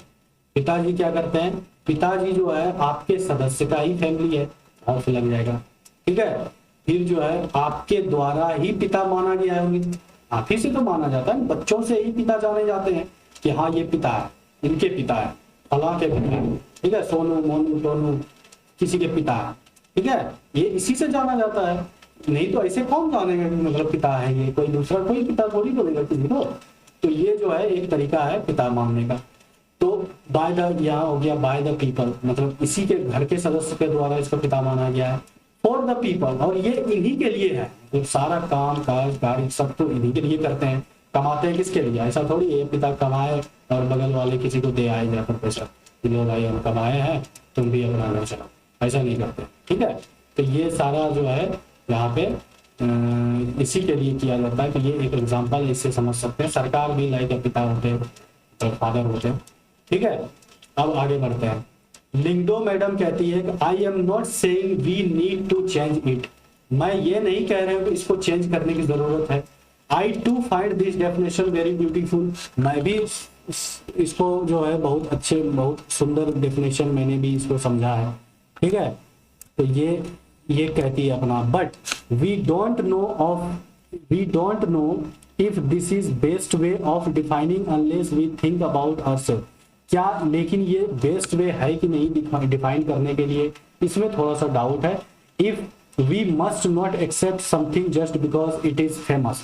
पिताजी क्या करते हैं, पिताजी जो है आपके सदस्य का ही फैमिली है, ऑफ लग जाएगा। ठीक है, फिर जो है आपके द्वारा ही पिता माना गया होंगे, आप ही से तो माना जाता है, बच्चों से ही पिता जाने जाते हैं कि हाँ ये पिता है, इनके पिता है, फला के पिता है। ठीक है, सोनू मोनू टोनू किसी के पिता है। ठीक है, ये इसी से जाना जाता है, नहीं तो ऐसे कौन जानेगा कि मतलब पिता है ये, कोई दूसरा कोई पिता थोड़ी बोलेगा किसी को। तो ये जो है एक तरीका है पिता मानने का। तो बाय द, यहाँ हो गया बाय द पीपल, मतलब इसी के घर के सदस्य के द्वारा इसका पिता माना गया है। फॉर द पीपल, और ये इन्हीं के लिए है, तो सारा काम काज कार्य सब तो इन्हीं के लिए करते हैं। कमाते हैं किसके लिए? ऐसा थोड़ी है पिता कमाए और बगल वाले किसी को दे आए जाकर पैसा कि लो भाई हम कमाए हैं तुम भी अपना घर चलाओ, ऐसा नहीं करते। ठीक है, तो ये सारा जो है यहाँ पे इसी के लिए किया जाता है। तो ये एक एग्जांपल है, इससे समझ सकते हैं। सरकार भी लाइक पिता होते हैं, तो फादर होते हैं। ठीक है, अब आगे बढ़ते हैं। लिंगडो मैडम कहती है कि I am not saying we need to change it, मैं ये नहीं कह रहा हूँ कि इसको चेंज करने की जरूरत है। I too find this definition very beautiful, मैं भी इसको जो है बहुत अच्छे बहुत सुंदर डेफिनेशन मैंने भी इसको समझा है। ठीक है, तो ये कहती है अपना, but we don't know if this is best way of defining unless we think about ourself. क्या लेकिन ये बेस्ट वे है कि नहीं डिफाइन करने के लिए, इसमें थोड़ा सा डाउट है। If we must not accept something just because it is famous,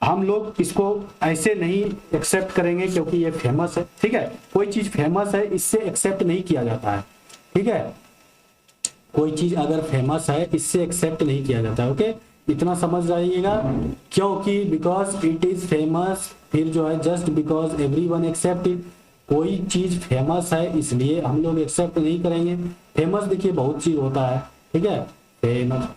हम लोग इसको ऐसे नहीं एक्सेप्ट करेंगे क्योंकि ये फेमस है। ठीक है, कोई चीज फेमस है इससे एक्सेप्ट नहीं किया जाता है। ठीक है, कोई चीज अगर फेमस है इससे एक्सेप्ट नहीं किया जाता है। ओके, इतना समझ जाइएगा, क्योंकि बिकॉज इट इज फेमस, फिर जो है just because everyone accept it, कोई चीज फेमस है इसलिए हम लोग एक्सेप्ट नहीं करेंगे। फेमस देखिए बहुत चीज होता है। ठीक है, फेमस,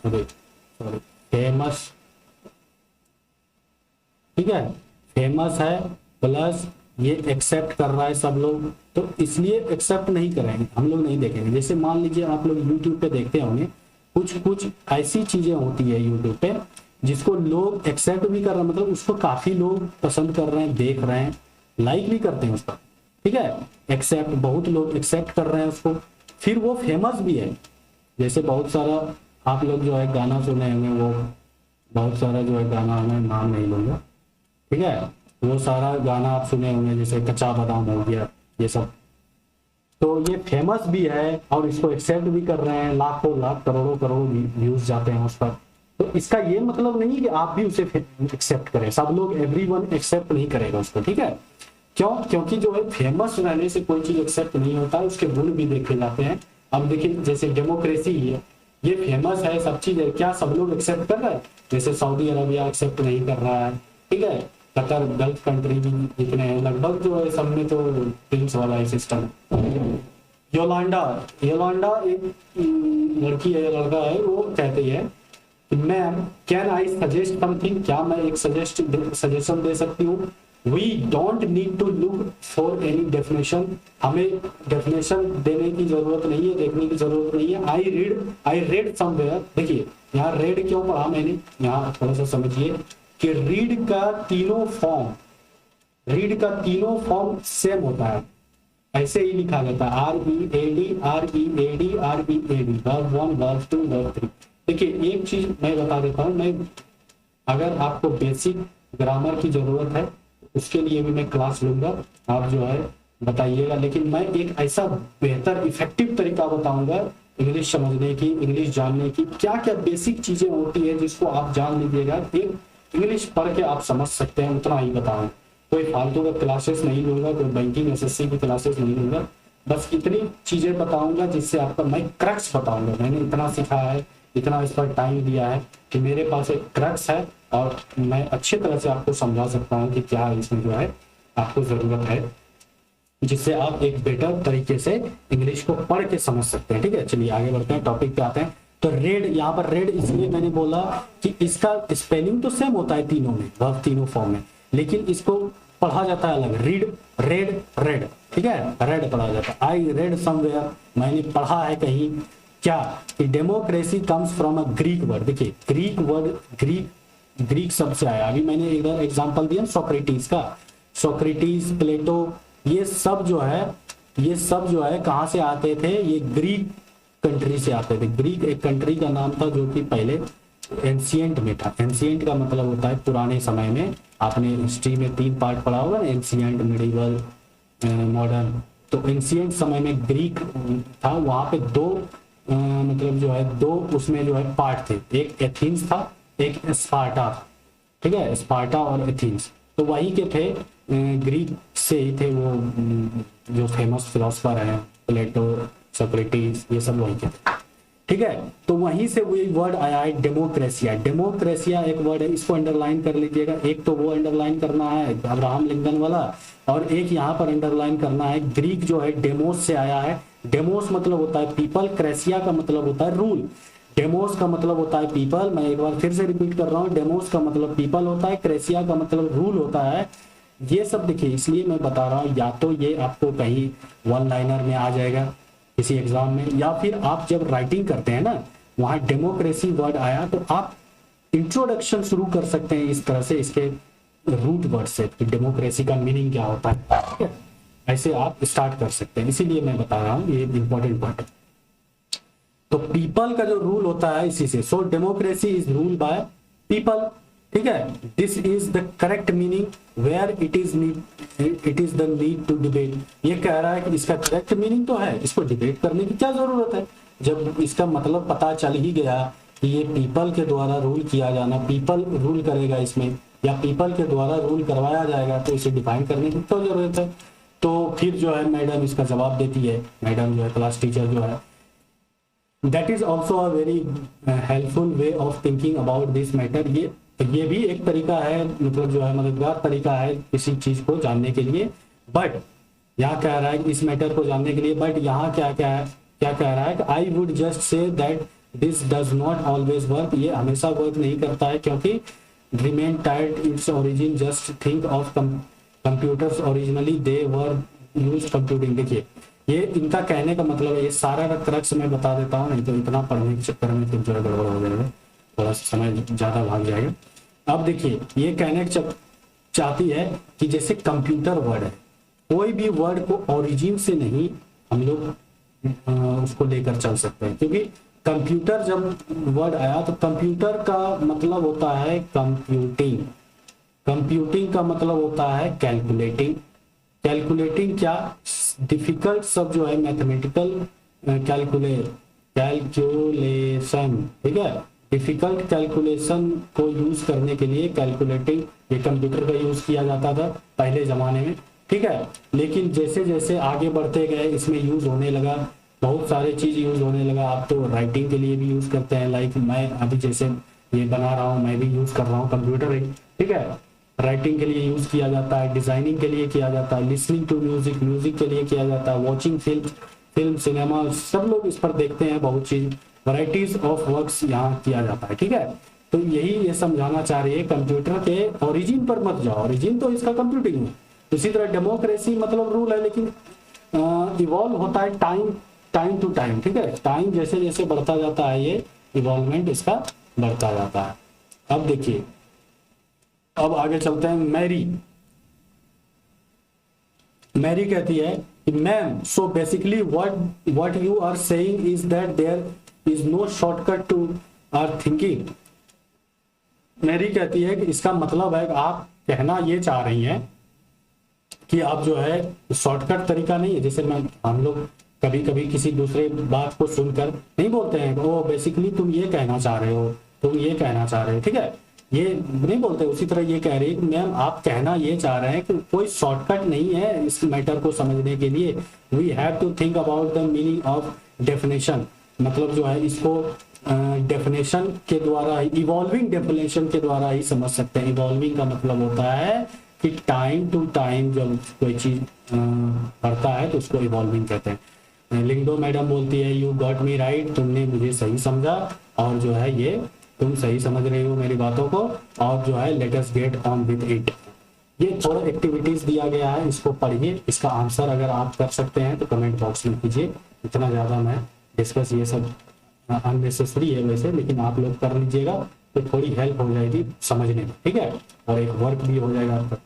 ठीक है, फेमस है प्लस ये एक्सेप्ट कर रहा है सब लोग, तो इसलिए एक्सेप्ट नहीं करेंगे, हम लोग नहीं देखेंगे। जैसे मान लीजिए आप लोग YouTube पे देखते होंगे, कुछ ऐसी चीजें होती है YouTube पे जिसको लोग एक्सेप्ट भी कर रहे हैं, मतलब उसको काफी लोग पसंद कर रहे हैं, देख रहे हैं, लाइक भी करते हैं उसका। ठीक है, एक्सेप्ट, बहुत लोग एक्सेप्ट कर रहे हैं उसको, फिर वो फेमस भी है। जैसे बहुत सारा आप लोग जो है गाना सुने होंगे, वो बहुत सारा जो है गाना, मैं नाम नहीं लूंगा। ठीक है, वो सारा गाना आप सुने होंगे, जैसे कच्चा बादाम हो गया, ये सब, तो ये फेमस भी है और इसको एक्सेप्ट भी कर रहे हैं, लाखों लाख करोड़ों करोड़ों व्यूज जाते हैं उस पर। तो इसका ये मतलब नहीं कि आप भी उसे एक्सेप्ट करें, सब लोग एवरीवन एक्सेप्ट नहीं करेगा उसको। ठीक है, क्यों? क्योंकि जो है फेमस रहने से कोई चीज एक्सेप्ट नहीं होता, उसके गुण भी देखे जाते हैं। अब देखिए जैसे डेमोक्रेसी है, ये फेमस है, सब चीज है, क्या सब लोग एक्सेप्ट कर रहे हैं? जैसे सऊदी अरबिया एक्सेप्ट नहीं कर रहा है। ठीक है, कतर, गल्फ कंट्री भी जितने हैं लगभग जो है सब में तो ड्रिंक्स वाला है सिस्टम। योलांडा एक लड़की है, लड़का है, वो कहती है ma'am can I suggest something, क्या मैं एक सजेशन दे सकती हूँ? We don't need to look for any definition, हमें डेफिनेशन देने की जरूरत नहीं है, देखने की जरूरत नहीं है। आई रेड समवेयर, देखिए यहाँ रेड क्यों पढ़ा मैंने, यहाँ थोड़ा सा समझिए कि रीड का तीनों फॉर्म सेम होता है, ऐसे ही लिखा जाता है, READ, वर्ब 1, वर्ब 2, वर्ब 3। देखिए एक चीज मैं बता देता हूँ, मैं अगर आपको बेसिक ग्रामर की जरूरत है उसके लिए भी मैं क्लास लूंगा, आप जो है बताइएगा, लेकिन मैं एक ऐसा बेहतर इफेक्टिव तरीका बताऊंगा इंग्लिश समझने की, इंग्लिश जानने की, क्या क्या बेसिक चीजें होती है जिसको आप जान लीजिएगा, एक इंग्लिश पढ़ के आप समझ सकते हैं, उतना ही बताऊं। कोई फालतू का क्लासेस नहीं लूंगा, कोई बैंकिंग SSC की क्लासेस नहीं लूंगा, बस इतनी चीजें बताऊंगा जिससे आपका मैं क्रक्स बताऊंगा। मैंने इतना सीखा है, इतना इस पर टाइम दिया है कि मेरे पास एक क्रक्स है और मैं अच्छी तरह से आपको समझा सकता हूँ कि क्या इसमें जो है आपको जरूरत है, जिससे आप एक बेटर तरीके से इंग्लिश को पढ़ के समझ सकते हैं। ठीक है, चलिए आगे बढ़ते हैं, टॉपिक पे आते हैं। तो रेड, यहाँ पर रेड इसलिए मैंने बोला कि इसका स्पेलिंग तो सेम होता है तीनों में, वर्ब तीनों फॉर्म में, लेकिन इसको पढ़ा जाता है अलग, रीड, रेड, रेड। ठीक है, रेड पढ़ा जाता है। आई रेड समवेयर, मैंने पढ़ा है कहीं, क्या कि democracy comes from a Greek word. देखिए ग्रीक शब्द से आया, अभी मैंने इधर एग्जांपल दिया सोक्रेटिस का, सोक्रेटिस, प्लेटो, ये सब जो है कहाँ से आते थे? ये ग्रीक कंट्री से आते थे। ग्रीक एक कंट्री का नाम था जो कि पहले एंशिएंट में था। एंशिएंट का मतलब होता है पुराने समय में, आपने हिस्ट्री में 3 पार्ट पढ़ा होगा ना, एंशिएंट, मिडिवल, मॉडर्न। तो एंशिएंट समय में ग्रीक था, वहां पे 2 मतलब जो है 2 उसमें जो है पार्ट थे, एक एथेंस था, एक स्पार्टा। ठीक है, स्पार्टा और एथेंस, तो वही के थे, ग्रीक से ही थे वो, जो फेमस फिलोसफर हैं प्लेटो, सोक्रेटिस, ये सब वही के थे। ठीक है, तो वहीं से वही वर्ड आया है डेमोक्रेसिया। डेमोक्रेसिया एक वर्ड है, इसको अंडरलाइन कर लीजिएगा। एक तो वो अंडरलाइन करना है अब्राहम लिंकन वाला, और एक यहाँ पर अंडरलाइन करना है ग्रीक जो है डेमोस से आया है। डेमोस मतलब होता है पीपल, क्रेसिया का मतलब होता है रूल। डेमोस का मतलब होता है पीपल, मैं एक बार फिर से रिपीट कर रहा हूँ, डेमोस का मतलब पीपल होता है, क्रेसिया का मतलब रूल होता है। ये सब देखिए, इसलिए मैं बता रहा हूँ, या तो ये आपको कहीं वन लाइनर में आ जाएगा किसी एग्जाम में, या फिर आप जब राइटिंग करते हैं ना, वहां डेमोक्रेसी वर्ड आया तो आप इंट्रोडक्शन शुरू कर सकते हैं इस तरह से, इसके रूट वर्ड से, डेमोक्रेसी का मीनिंग क्या होता है, ऐसे आप स्टार्ट कर सकते हैं। इसीलिए मैं बता रहा हूँ, ये इंपॉर्टेंट पार्ट है। तो पीपल का जो रूल होता है इसी से, so democracy is rule by people. ठीक है, this is the correct meaning where it is the need to debate. ये कह रहा है कि इसका करेक्ट मीनिंग तो है, इसको डिबेट करने की क्या जरूरत है, जब इसका मतलब पता चल ही गया कि ये पीपल के द्वारा रूल किया जाना, पीपल रूल करेगा इसमें, या पीपल के द्वारा रूल करवाया जाएगा, तो इसे डिफाइन करने की क्या जरूरत है। तो फिर जो है मैडम इसका जवाब देती है, मैडम जो है क्लास टीचर जो है, that is also a very helpful way of thinking about this matter. ये भी एक तरीका है, मतलब जो है मददगार तरीका है किसी चीज को जानने के लिए। बट यहाँ कह रहा है कि इस मैटर को जानने के लिए, बट यहाँ क्या कह रहा है कि I would just say that this does not always work. ये हमेशा वर्क नहीं करता है, क्योंकि remain tight its origin, just think of computers originally they were use computing. देखिए, ये इनका कहने का मतलब है, ये सारा क्रक्स मैं बता देता हूँ, नहीं तो इतना पढ़ने के चक्कर में फिर जो है गड़बड़ हो जाएगा, थोड़ा सा समय ज्यादा भाग जाएगा। अब देखिए, ये कहने चाहती है कि जैसे कंप्यूटर वर्ड है, कोई भी वर्ड को ओरिजिन से नहीं हम लोग उसको लेकर चल सकते हैं, क्योंकि कंप्यूटर जब वर्ड आया तो कंप्यूटर का मतलब होता है कंप्यूटिंग, कंप्यूटिंग का मतलब होता है कैलकुलेटिंग। कैलकुलेटिंग क्या, डिफिकल्ट सब जो है मैथमेटिकल कैलकुलेशन, ठीक है, डिफिकल्ट कैलकुलेशन को यूज करने के लिए कैलकुलेटिंग, ये कंप्यूटर का यूज किया जाता था पहले जमाने में। ठीक है, लेकिन जैसे जैसे आगे बढ़ते गए इसमें यूज होने लगा, बहुत सारे चीज यूज होने लगा। आप तो राइटिंग के लिए भी यूज करते हैं, लाइक मैं अभी जैसे ये बना रहा हूँ, मैं भी यूज कर रहा हूँ कंप्यूटर ही। ठीक है, राइटिंग के लिए यूज किया जाता है, डिजाइनिंग के लिए किया जाता है, लिसनिंग टू म्यूजिक, म्यूजिक के लिए किया जाता है, वॉचिंग फिल्म सिनेमा, सब लोग इस पर देखते हैं, बहुत चीज, वैराइटीज ऑफ वर्क्स यहाँ किया जाता है। ठीक है, तो यही ये समझाना चाह रही है, कंप्यूटर के ओरिजिन पर मत जाओ, ओरिजिन तो इसका कंप्यूटिंग है। इसी तरह डेमोक्रेसी मतलब रूल है, लेकिन इवॉल्व होता है टाइम टू टाइम। ठीक है, टाइम जैसे जैसे बढ़ता जाता है, ये इवॉल्वमेंट इसका बढ़ता जाता है। अब देखिए, अब आगे चलते हैं। मैरी कहती है कि ma'am, so basically what you are saying is that there is no shortcut to our thinking. Mary कहती है कि इसका मतलब है कि आप कहना ये चाह रही हैं कि आप जो है शॉर्टकट तरीका नहीं है, जैसे हम लोग कभी कभी किसी दूसरे बात को सुनकर नहीं बोलते हैं ओ बेसिकली तुम ये कहना चाह रहे हो, तुम ये कहना चाह रहे हो। ठीक है, ये नहीं बोलते, उसी तरह ये कह रही है मैम आप कहना ये चाह रहे हैं कि कोई शॉर्टकट नहीं है इस मैटर को समझने के लिए, we have to think about the meaning of definition. मतलब जो है इसको डेफिनेशन के द्वारा, इवॉल्विंग डेफिनेशन के द्वारा ही समझ सकते हैं। इवॉल्विंग का मतलब होता है कि टाइम टू टाइम जब कोई चीज बढ़ता है तो उसको इवॉल्विंग कहते हैं। लिंगडो मैडम बोलती है यू गॉट मी राइट, तुमने मुझे सही समझा, और जो है ये तुम सही समझ रही हो मेरी बातों को, और जो है late us get on with it. ये थोड़ा एक्टिविटीज दिया गया है, इसको पढ़िए, इसका आंसर अगर आप कर सकते हैं तो कमेंट बॉक्स में कीजिए। इतना ज्यादा मैं डिस्कस ये सब अननेसेसरी है वैसे, लेकिन आप लोग कर लीजिएगा तो थोड़ी हेल्प हो जाएगी समझने में। ठीक है, और एक वर्क भी हो जाएगा आपका।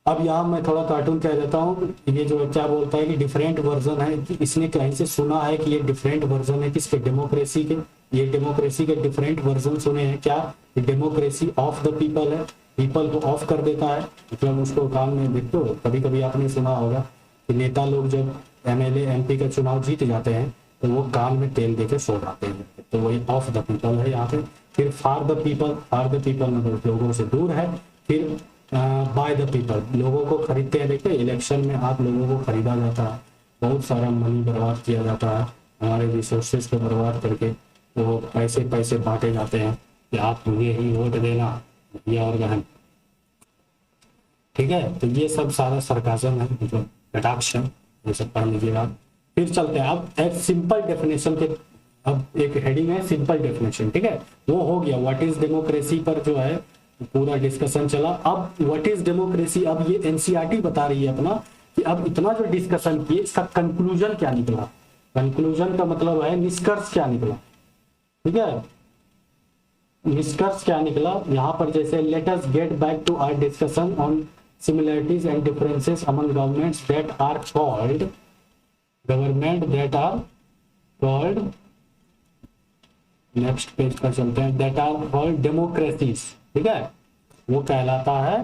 अब यहाँ मैं थोड़ा कार्टून कह देता हूँ, ये जो क्या बोलता है कि डिफरेंट वर्जन है, कि इसने कहीं से सुना है कि ये डिफरेंट वर्जन है किसके, डेमोक्रेसी के। ये डेमोक्रेसी के डिफरेंट वर्जन सुने हैं क्या, डेमोक्रेसी ऑफ द पीपल है, पीपल को ऑफ कर देता है, मतलब उसको काम में देखो। कभी कभी आपने सुना होगा कि नेता लोग जब MLA MP का चुनाव जीत जाते हैं तो वो कान में तेल देके सो जाते हैं, तो वही ऑफ द पीपल है यहाँ पे। फिर फॉर द पीपल मतलब लोगों से दूर है। फिर बाय द पीपल, लोगों को खरीदते हैं। देखिए इलेक्शन में आप लोगों को खरीदा जाता है, बहुत सारा मनी बर्बाद किया जाता है, हमारे रिसोर्सेज को बर्बाद करके वो पैसे पैसे बांटे जाते हैं कि आप मुझे ही वोट देना भैया और बहन। ठीक है, तो ये सब सारा सरकाजम है, मतलब कटाक्ष है, ये सब पढ़ लीजिएगा। फिर चलते हैं अब एक सिंपल डेफिनेशन के, अब एक हेडिंग है सिंपल डेफिनेशन। ठीक है, वो हो गया व्हाट इज डेमोक्रेसी पर जो है पूरा डिस्कशन चला। अब व्हाट इज डेमोक्रेसी, अब ये एनसीईआरटी बता रही है अपना कि अब इतना जो डिस्कशन किए इसका कंक्लूजन क्या निकला। कंक्लूजन का मतलब है निष्कर्ष क्या निकला। ठीक है, निष्कर्ष क्या निकला यहाँ पर, जैसे let us get back to our discussion on similarities and differences among governments that are called next page पर चलते हैं, that are called democracies। ठीक है, वो कहलाता है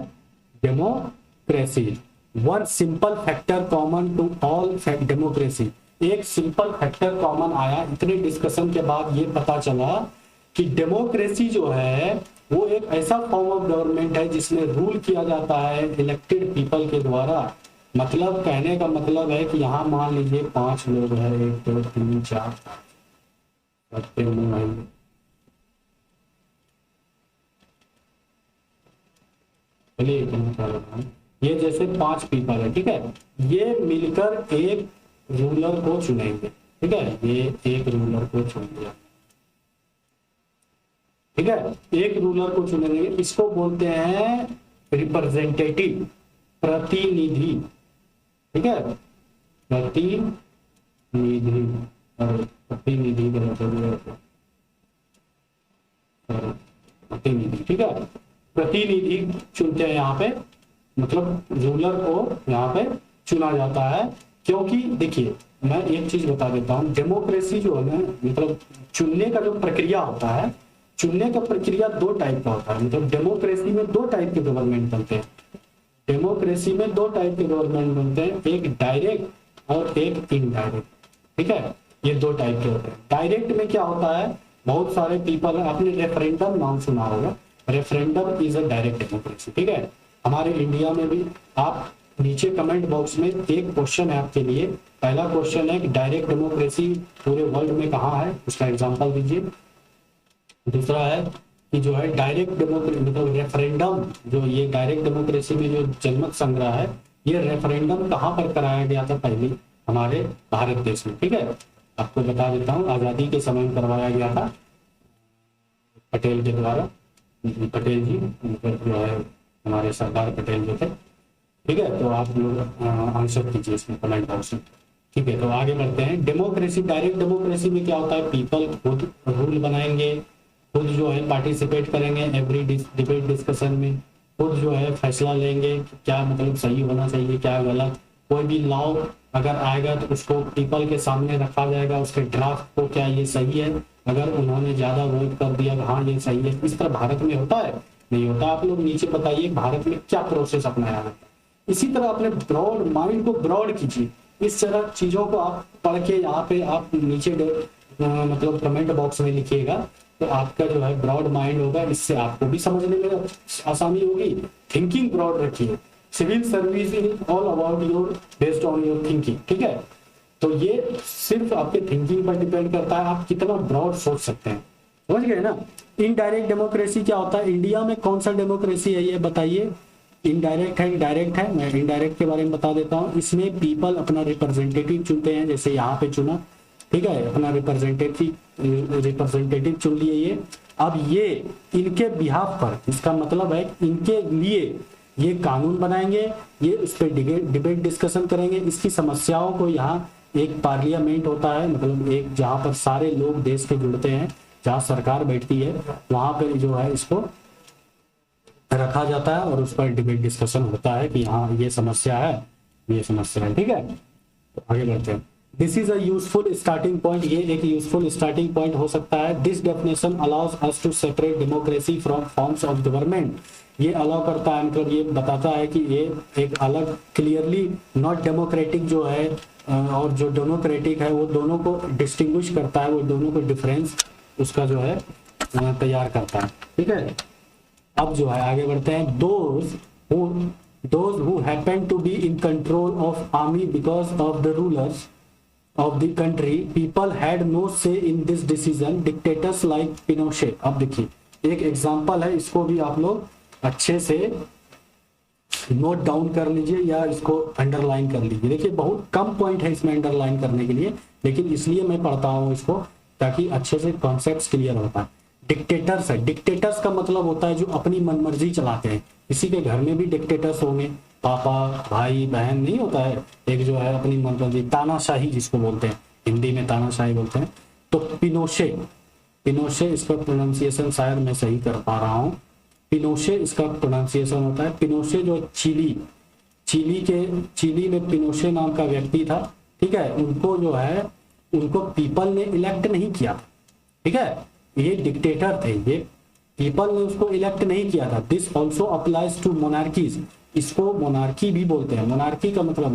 democracy. One simple factor common to all democracy, एक सिंपल फैक्टर कॉमन आया। इतने डिस्कशन के बाद ये पता चला कि डेमोक्रेसी जो है वो एक ऐसा फॉर्म ऑफ गवर्नमेंट है जिसमें रूल किया जाता है इलेक्टेड पीपल के द्वारा। मतलब कहने का मतलब है कि यहाँ मान लीजिए 5 लोग हैं, 1 2 3 4 ये जैसे 5 पीपल है। ठीक है, ये मिलकर एक रूलर को चुनेंगे। ठीक है, ये एक रूलर को चुनेंगे। ठीक है, एक रूलर को चुनेंगे, इसको बोलते हैं रिप्रेजेंटेटिव, प्रतिनिधि। ठीक है, प्रतिनिधि, प्रतिनिधि प्रतिनिधि। ठीक है, प्रतिनिधि चुनते हैं यहाँ पे, मतलब रूलर को यहाँ पे चुना जाता है। क्योंकि देखिए मैं एक चीज बता देता हूँ, डेमोक्रेसी जो है ना, मतलब चुनने का जो प्रक्रिया होता है, चुनने का प्रक्रिया 2 टाइप का होता है। मतलब डेमोक्रेसी में 2 टाइप के गवर्नमेंट बनते हैं। डेमोक्रेसी में 2 टाइप के गवर्नमेंट बनते हैं, एक डायरेक्ट और एक इनडायरेक्ट। ठीक है, ये 2 टाइप के होते हैं। डायरेक्ट में क्या होता है, बहुत सारे पीपल, आपने रेफरेंडम नाम सुना होगा, referendum is a direct democracy. ठीक है, हमारे इंडिया में भी, आप नीचे कमेंट बॉक्स में एक क्वेश्चन है आपके लिए। पहला क्वेश्चन है कि डायरेक्ट डेमोक्रेसी पूरे वर्ल्ड में कहाँ है, उसका एग्जाम्पल दीजिए। दूसरा है कि जो है डायरेक्ट डेमोक्रेसी, मतलब रेफरेंडम, जो ये डायरेक्ट डेमोक्रेसी में जो जनमत संग्रह है, ये रेफरेंडम कहाँ पर कराया गया था पहले, हमारे भारत देश में। ठीक है, आपको बता देता हूँ, आजादी के समय में करवाया गया था पटेल के द्वारा, पटेल जी जो है हमारे सरदार पटेल जो थे। ठीक है, तो आप लोग आंसर कीजिए इसमें कमेंट बॉक्स में। ठीक है, तो आगे बढ़ते हैं। डेमोक्रेसी, डायरेक्ट डेमोक्रेसी में क्या होता है, पीपल खुद रूल बनाएंगे, खुद जो है पार्टिसिपेट करेंगे एवरी डिबेट डिस्कशन में, खुद जो है फैसला लेंगे क्या मतलब सही होना चाहिए क्या गलत। कोई भी लॉ अगर आएगा तो उसको पीपल के सामने रखा जाएगा, उसके ड्राफ्ट को, क्या ये सही है, अगर उन्होंने ज्यादा वोट कर दिया हाँ ये सही है। इस तरह भारत में होता है, नहीं होता। आप लोग नीचे बताइए भारत में क्या प्रोसेस अपनाया है। इसी तरह अपने ब्रॉड माइंड को ब्रॉड कीजिए, इस तरह चीजों को आप पढ़ के यहाँ पे आप नीचे मतलब कमेंट बॉक्स में लिखिएगा, तो आपका जो है ब्रॉड माइंड होगा, इससे आपको भी समझने में आसानी होगी। थिंकिंग ब्रॉड रखिए, civil service is all about your based on your thinking. ठीक है, तो ये सिर्फ आपके थिंकिंग पर डिपेंड करता है, आप कितना ब्रॉड सोच सकते हैं। समझ गए ना। इनडायरेक्ट डेमोक्रेसी क्या होता है, इंडिया में कौन सा डेमोक्रेसी है ये बताइए। इनडायरेक्ट है, डायरेक्ट है, मैं इनडायरेक्ट के बारे में बता देता हूँ। इसमें पीपल अपना रिप्रेजेंटेटिव चुनते हैं, जैसे यहाँ पे चुना। ठीक है, अपना रिप्रेजेंटेटिव चुन लिए ये। अब ये इनके बिहाफ पर, इसका मतलब है इनके लिए ये कानून बनाएंगे, ये उस पर डिबेट डिस्कशन करेंगे, इसकी समस्याओं को यहाँ एक पार्लियामेंट होता है, मतलब एक जहाँ पर सारे लोग देश के जुड़ते हैं, जहाँ सरकार बैठती है, वहां पर जो है इसको रखा जाता है और उस पर डिबेट डिस्कशन होता है कि हाँ ये समस्या है, ये समस्या है। ठीक है, तो आगे बढ़ते हैं। This is a useful starting point, ये एक यूजफुल स्टार्टिंग पॉइंट हो सकता है। This definition allows us to separate democracy from forms of government, ये अलाउ करता है, मतलब ये बताता है कि ये एक अलग क्लियरली नॉट डेमोक्रेटिक जो है और जो डेमोक्रेटिक है, वो दोनों को डिस्टिंग्विश करता है, वो दोनों को डिफरेंस उसका जो है तैयार करता है। ठीक है, अब जो है आगे बढ़ते हैं। Those who those who happen to be in control of army because of the rulers of the country people had no say in this decision dictators like Pinochet। अब देखिए एक एग्जांपल है, इसको भी आप लोग अच्छे से नोट डाउन कर लीजिए या इसको अंडरलाइन कर लीजिए। देखिए बहुत कम पॉइंट है इसमें अंडरलाइन करने के लिए, लेकिन इसलिए मैं पढ़ता हूँ इसको ताकि अच्छे से कॉन्सेप्ट्स क्लियर होता है। डिक्टेटर्स है, डिक्टेटर्स का मतलब होता है जो अपनी मनमर्जी चलाते हैं। किसी के घर में भी डिक्टेटर्स होंगे, पापा भाई बहन नहीं होता है, एक जो है अपनी मनमर्जी, तानाशाही जिसको बोलते हैं, हिंदी में तानाशाही बोलते हैं। तो पिनोशे, पिनोशे इसका प्रोनाउंसिएशन शायद मैं सही कर पा रहा हूँ, पिनोशे इसका प्रोनाउंसिएशन होता है। पिनोशे जो चिली में पिनोशे नाम का व्यक्ति था, ठीक है, उनको जो है उनको पीपल ने इलेक्ट नहीं किया था, ठीक है, ये डिक्टेटर थे, ये पीपल ने उसको इलेक्ट नहीं किया था। This also applies to monarchies, इसको मोनार्की भी बोलते हैं। मोनार्की का मतलब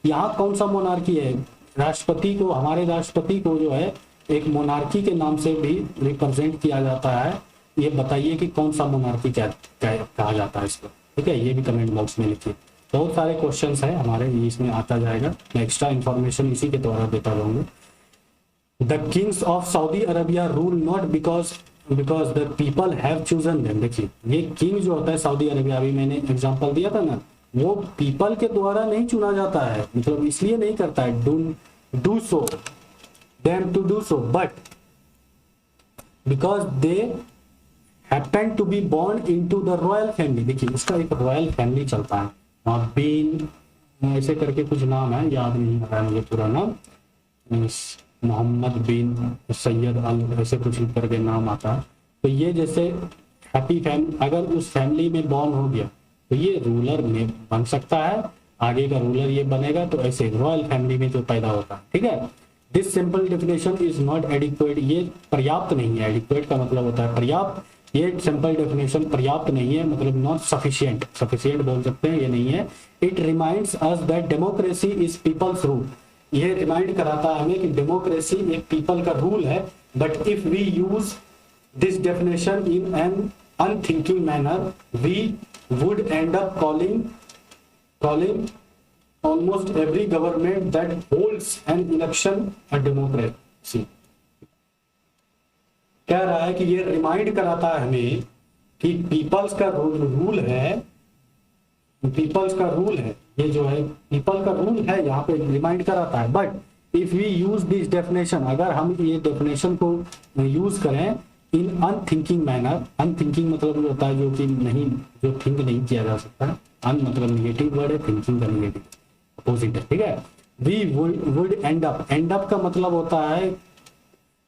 यहाँ कौन सा मोनार्की है, राष्ट्रपति को, हमारे राष्ट्रपति को जो है एक मोनार्की के नाम से भी रिप्रेजेंट किया जाता है। ये बताइए कि कौन सा मोनार्की कहा जाता है इसको, ठीक है, ये भी कमेंट बॉक्स में लिखिए। बहुत सारे क्वेश्चंस है हमारे, इसमें आता जाएगा, मैं एक्स्ट्रा इन्फॉर्मेशन इसी के द्वारा देता रहूंगा। The Kings of Saudi Arabia rule not because the people have chosen them. देखिए ये किंग जो होता है सऊदी अरबिया, अभी मैंने एग्जांपल दिया था ना, वो पीपल के द्वारा नहीं चुना जाता है, मतलब इसलिए नहीं करता है do so them to do so, but because they happen to be born into the royal family. देखिए इसका एक रॉयल फैमिली चलता है, वहाँ बीन ऐसे करके कुछ नाम है, याद नहीं आ रहा है मुझे पूरा नाम, मोहम्मद बिन सैयद अल ऐसे कुछ करके नाम आता है। तो ये जैसे हैप्पी फैमिली, अगर उस फैमिली में बॉर्न हो गया तो ये रूलर में बन सकता है, आगे का रूलर ये बनेगा। तो ऐसे रॉयल फैमिली में जो पैदा होता है, ठीक है। This simple definition is not adequate, ये पर्याप्त नहीं है। एडिक्वेट का मतलब होता है पर्याप्त, ये सिंपल डेफिनेशन पर्याप्त नहीं है, मतलब नॉट सफिशिएंट, सफिशिएंट बोल सकते हैं, ये नहीं है। It reminds us that democracy is people's rule, ये रिमाइंड कराता है हमें कि डेमोक्रेसी एक पीपल का रूल है। But if we use this definition in an unthinking manner we would end up calling almost every government that holds an election a democracy. कह रहा है कि ये रिमाइंड कराता है हमें कि पीपल्स का रूल है, पीपल्स का रूल है, ये जो है पीपल का रूल है, यहाँ पे रिमाइंड कराता है। But if we use this definition, अगर हम ये डेफिनेशन को यूज करें इन अनथिंकिंग मैनर, अनथिंकिंग मतलब जो होता है जो कि नहीं, जो थिंक नहीं किया जा सकता, अन मतलब निगेटिव वर्ड है, थिंकिंग का निगेटिव अपोजिट है, ठीक है। वी वुड एंड अप का मतलब होता है,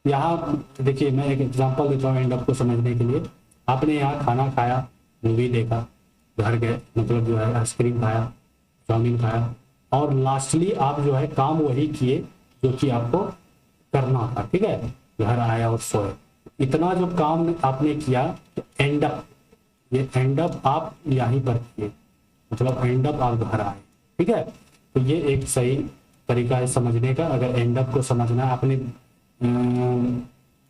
यहाँ देखिए मैं एक एग्जांपल देता हूँ एंड अप को समझने के लिए। आपने यहाँ खाना खाया, मूवी देखा, घर गए, मतलब जो है आइसक्रीम खाया, चाउमीन खाया, और लास्टली आप जो है काम वही किए जो कि आपको करना था, ठीक है, घर आया और सोए, इतना जो काम आपने किया, तो एंड अप, ये एंड अप आप यहीं पर किए, मतलब एंड अप आप घर आए, ठीक है। तो ये एक सही तरीका है समझने का। अगर एंड अप को समझना है, आपने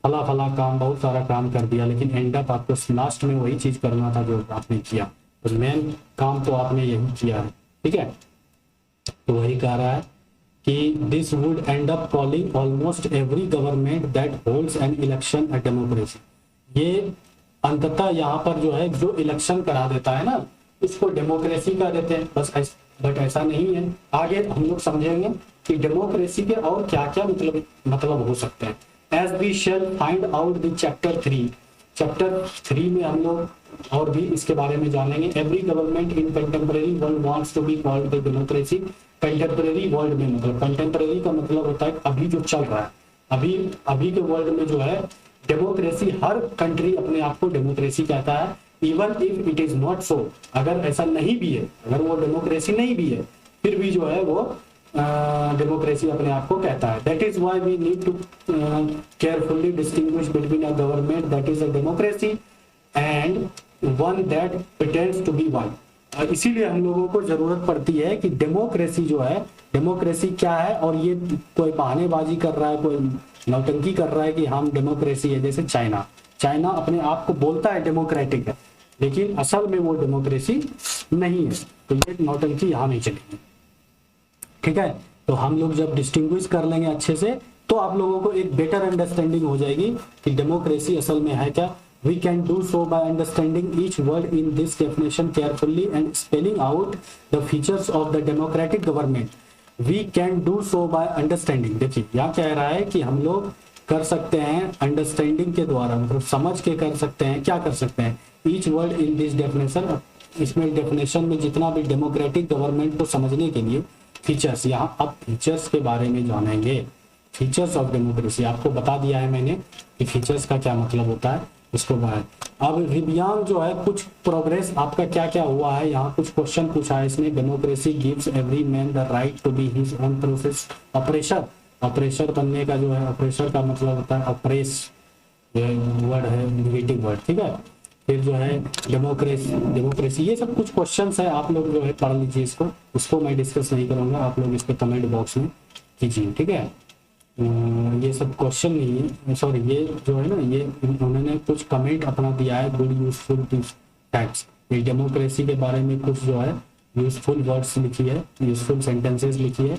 फला काम, बहुत सारा काम कर दिया, लेकिन एंड अप आपको लास्ट में वही चीज करना था जो आपने किया, तो मेन काम तो आपने यही किया है, ठीक है। तो वही कह रहा है कि this would end up calling almost every government that holds an election a democracy. ये अंततः यहाँ पर जो है जो इलेक्शन करा देता है ना, उसको डेमोक्रेसी का देते हैं, बस। बट ऐसा नहीं है, आगे हम लोग समझेंगे कि डेमोक्रेसी के और क्या क्या मतलब हो सकते हैं। As we shall find out the chapter 3 में हम लोग और भी इसके बारे में जानेंगे। Every government in contemporary world wants to be called the democracy. Contemporary world में मतलब कंटेम्परेरी का मतलब होता है अभी जो चल रहा है, अभी के वर्ल्ड में जो है डेमोक्रेसी, हर कंट्री अपने आप को डेमोक्रेसी कहता है। Even if it is not so, अगर ऐसा नहीं भी है, अगर वो डेमोक्रेसी नहीं भी है, फिर भी जो है वो डेमोक्रेसी अपने आप को कहता है। That is why we need to carefully distinguish between a government that is a democracy and one that pretends to be one. इसीलिए हम लोगों को जरूरत पड़ती है कि डेमोक्रेसी जो है, डेमोक्रेसी क्या है, और ये कोई बहानेबाजी कर रहा है, कोई नौटंकी कर रहा है कि हम डेमोक्रेसी है। जैसे चाइना अपने आप को बोलता है डेमोक्रेटिक है, लेकिन असल में वो डेमोक्रेसी नहीं है, तो ये नौटंकी यहाँ नहीं चलेगी। ठीक है, तो हम लोग जब डिस्टिंग्विश कर लेंगे अच्छे से तो आप लोगों को एक बेटर अंडरस्टैंडिंग हो जाएगी कि डेमोक्रेसी असल में है क्या। We can do so by understanding each word in this definition carefully and spelling out the features of the democratic government. We can do so by understanding, देखिए यहाँ कह रहा है कि हम लोग कर सकते हैं अंडरस्टैंडिंग के द्वारा, मतलब समझ के कर सकते हैं। क्या कर सकते हैं? Each word in this definition, इसमें डेफिनेशन में जितना भी डेमोक्रेटिक गवर्नमेंट को समझने के लिए फीचर्स, यहाँ अब फीचर्स के बारे में जानेंगे। फीचर्स ऑफ डेमोक्रेसी आपको बता दिया है मैंने कि फीचर्स का क्या मतलब होता है, इसको बाहर। अब रिबियान जो है कुछ प्रोग्रेस आपका क्या क्या हुआ है, यहाँ कुछ क्वेश्चन पूछा है इसने। Democracy gives every man the right to be his own process operation. Operation बनने का जो है, ऑपरेशन का मतलब होता है ऑपरेस, वर्ड है निगेटिव वर्ड। ठीक है, फिर जो है डेमोक्रेसी ये सब कुछ क्वेश्चंस है, आप लोग जो है पढ़ लीजिए इसको, उसको मैं डिस्कस नहीं करूंगा, आप लोग इसको कमेंट बॉक्स में कीजिए। ठीक है, ये सब क्वेश्चन नहीं है, सॉरी ये जो है ना, ये उन्होंने कुछ कमेंट अपना दिया है, गुड यूजफुल टैक्स। ये डेमोक्रेसी के बारे में कुछ जो है यूजफुल वर्ड्स लिखी है, यूजफुल सेंटेंसेस लिखी है,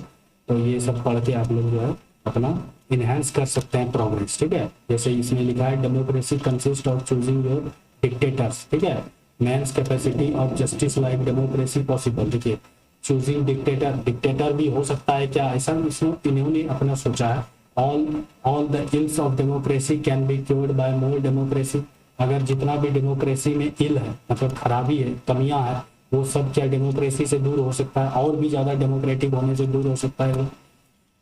तो ये सब पढ़ के आप लोग जो है अपना इनहेंस कर सकते हैं प्रोग्रेस। ठीक है, जैसे इसमें लिखा है democracy consist of choosing your dictators. ठीक है, man's capacity of justice like democracy possible. देखिए चूजिंग डिक्टेटर भी हो सकता है क्या, ऐसा इसमें इन्होंने अपना सोचा है। All the ills of democracy can be cured by more democracy. अगर जितना भी डेमोक्रेसी में इल है, मतलब खराबी है, कमियां है, वो सब क्या डेमोक्रेसी से दूर हो सकता है, और भी ज्यादा डेमोक्रेटिक होने से दूर हो सकता है।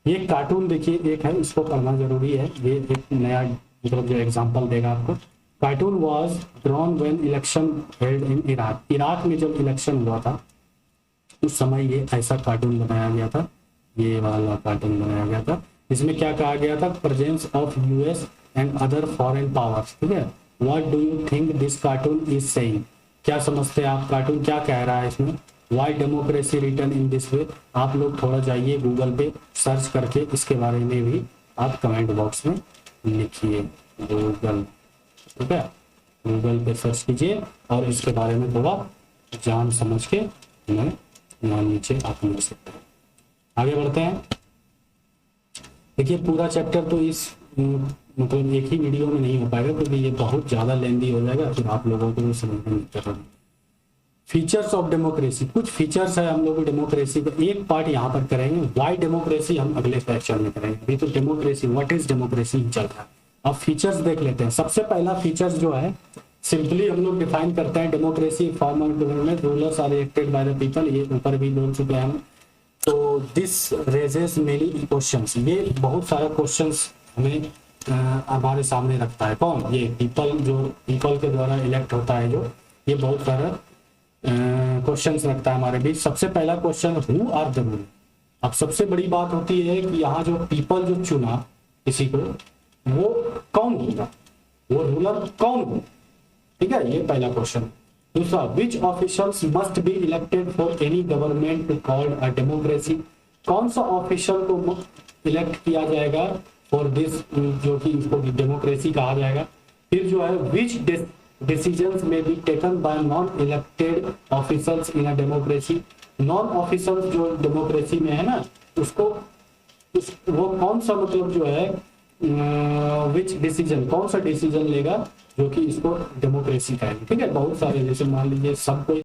ये कार्टून देखिए एक है, इसको पढ़ना जरूरी है। ये एक नया मतलब जो एग्जाम्पल देगा आपको। Cartoon was drawn when election held in Iraq. Iraq में जब इलेक्शन हुआ था उस समय ये ऐसा कार्टून बनाया गया था, ये वाला कार्टून बनाया गया था। इसमें क्या कहा गया था? Presence of US and other foreign powers. ठीक है, what do you think this cartoon is saying? क्या समझते हैं आप, कार्टून क्या कह रहा है इसमें? Why democracy written in this way. आप लोग थोड़ा जाइए गूगल पे सर्च करके इसके बारे में भी आप कमेंट बॉक्स में लिखिए, गूगल। ठीक है, गूगल पे सर्च कीजिए और इसके बारे में थोड़ा जान समझ के मैं यहाँ नीचे आप मिल सकते हैं। आगे बढ़ते हैं। देखिए पूरा चैप्टर तो इस मतलब एक ही वीडियो में नहीं हो पाएगा क्योंकि ये बहुत ज्यादा लेंदी हो जाएगा, फिर आप लोगों को भी समझने में दिक्कत होगी। फीचर्स ऑफ डेमोक्रेसी, कुछ फीचर्स है हम लोग डेमोक्रेसी का, एक पार्ट यहाँ पर करेंगे। व्हाई डेमोक्रेसी हम अगले लेक्चर में करेंगे। अभी तो डेमोक्रेसी, व्हाट इज डेमोक्रेसी चल रहा है। अब फीचर्स देख लेते हैं। सबसे पहला फीचर्स जो है सिंपली हम लोग डिफाइन करते हैं, democracy form of government, rulers are elected by the people. ये ऊपर भी बोल चुके हैं हम। तो दिस रेजेस मेनी क्वेश्चंस, ये बहुत सारा क्वेश्चंस हमें हमारे सामने रखता है। कौन? ये पीपल, जो पीपल के द्वारा इलेक्ट होता है जो, ये बहुत सारा क्वेश्चंस रखता है हमारे बीच। सबसे पहला question, who are the ruler. अब सबसे बड़ी बात होती है कि यहाँ जो पीपल जो चुना किसी को, वो कौन होगा, वो रूलर कौन हो। ठीक है, ये पहला क्वेश्चन। दूसरा, which officials must be elected for any government called a democracy. कौन सा ऑफिशियल को इलेक्ट किया जाएगा फॉर दिस, जो कि इसको डेमोक्रेसी कहा जाएगा। फिर जो है विच डिसीजंस में be taken by non elected officers in a democracy. Non officers जो डेमोक्रेसी में है ना, उसको वो कौन सा मतलब जो है विच डिसीजन, कौन सा डिसीजन लेगा जो कि इसको डेमोक्रेसी कहेंगे। ठीक है, बहुत सारे, जैसे मान लीजिए सब कोई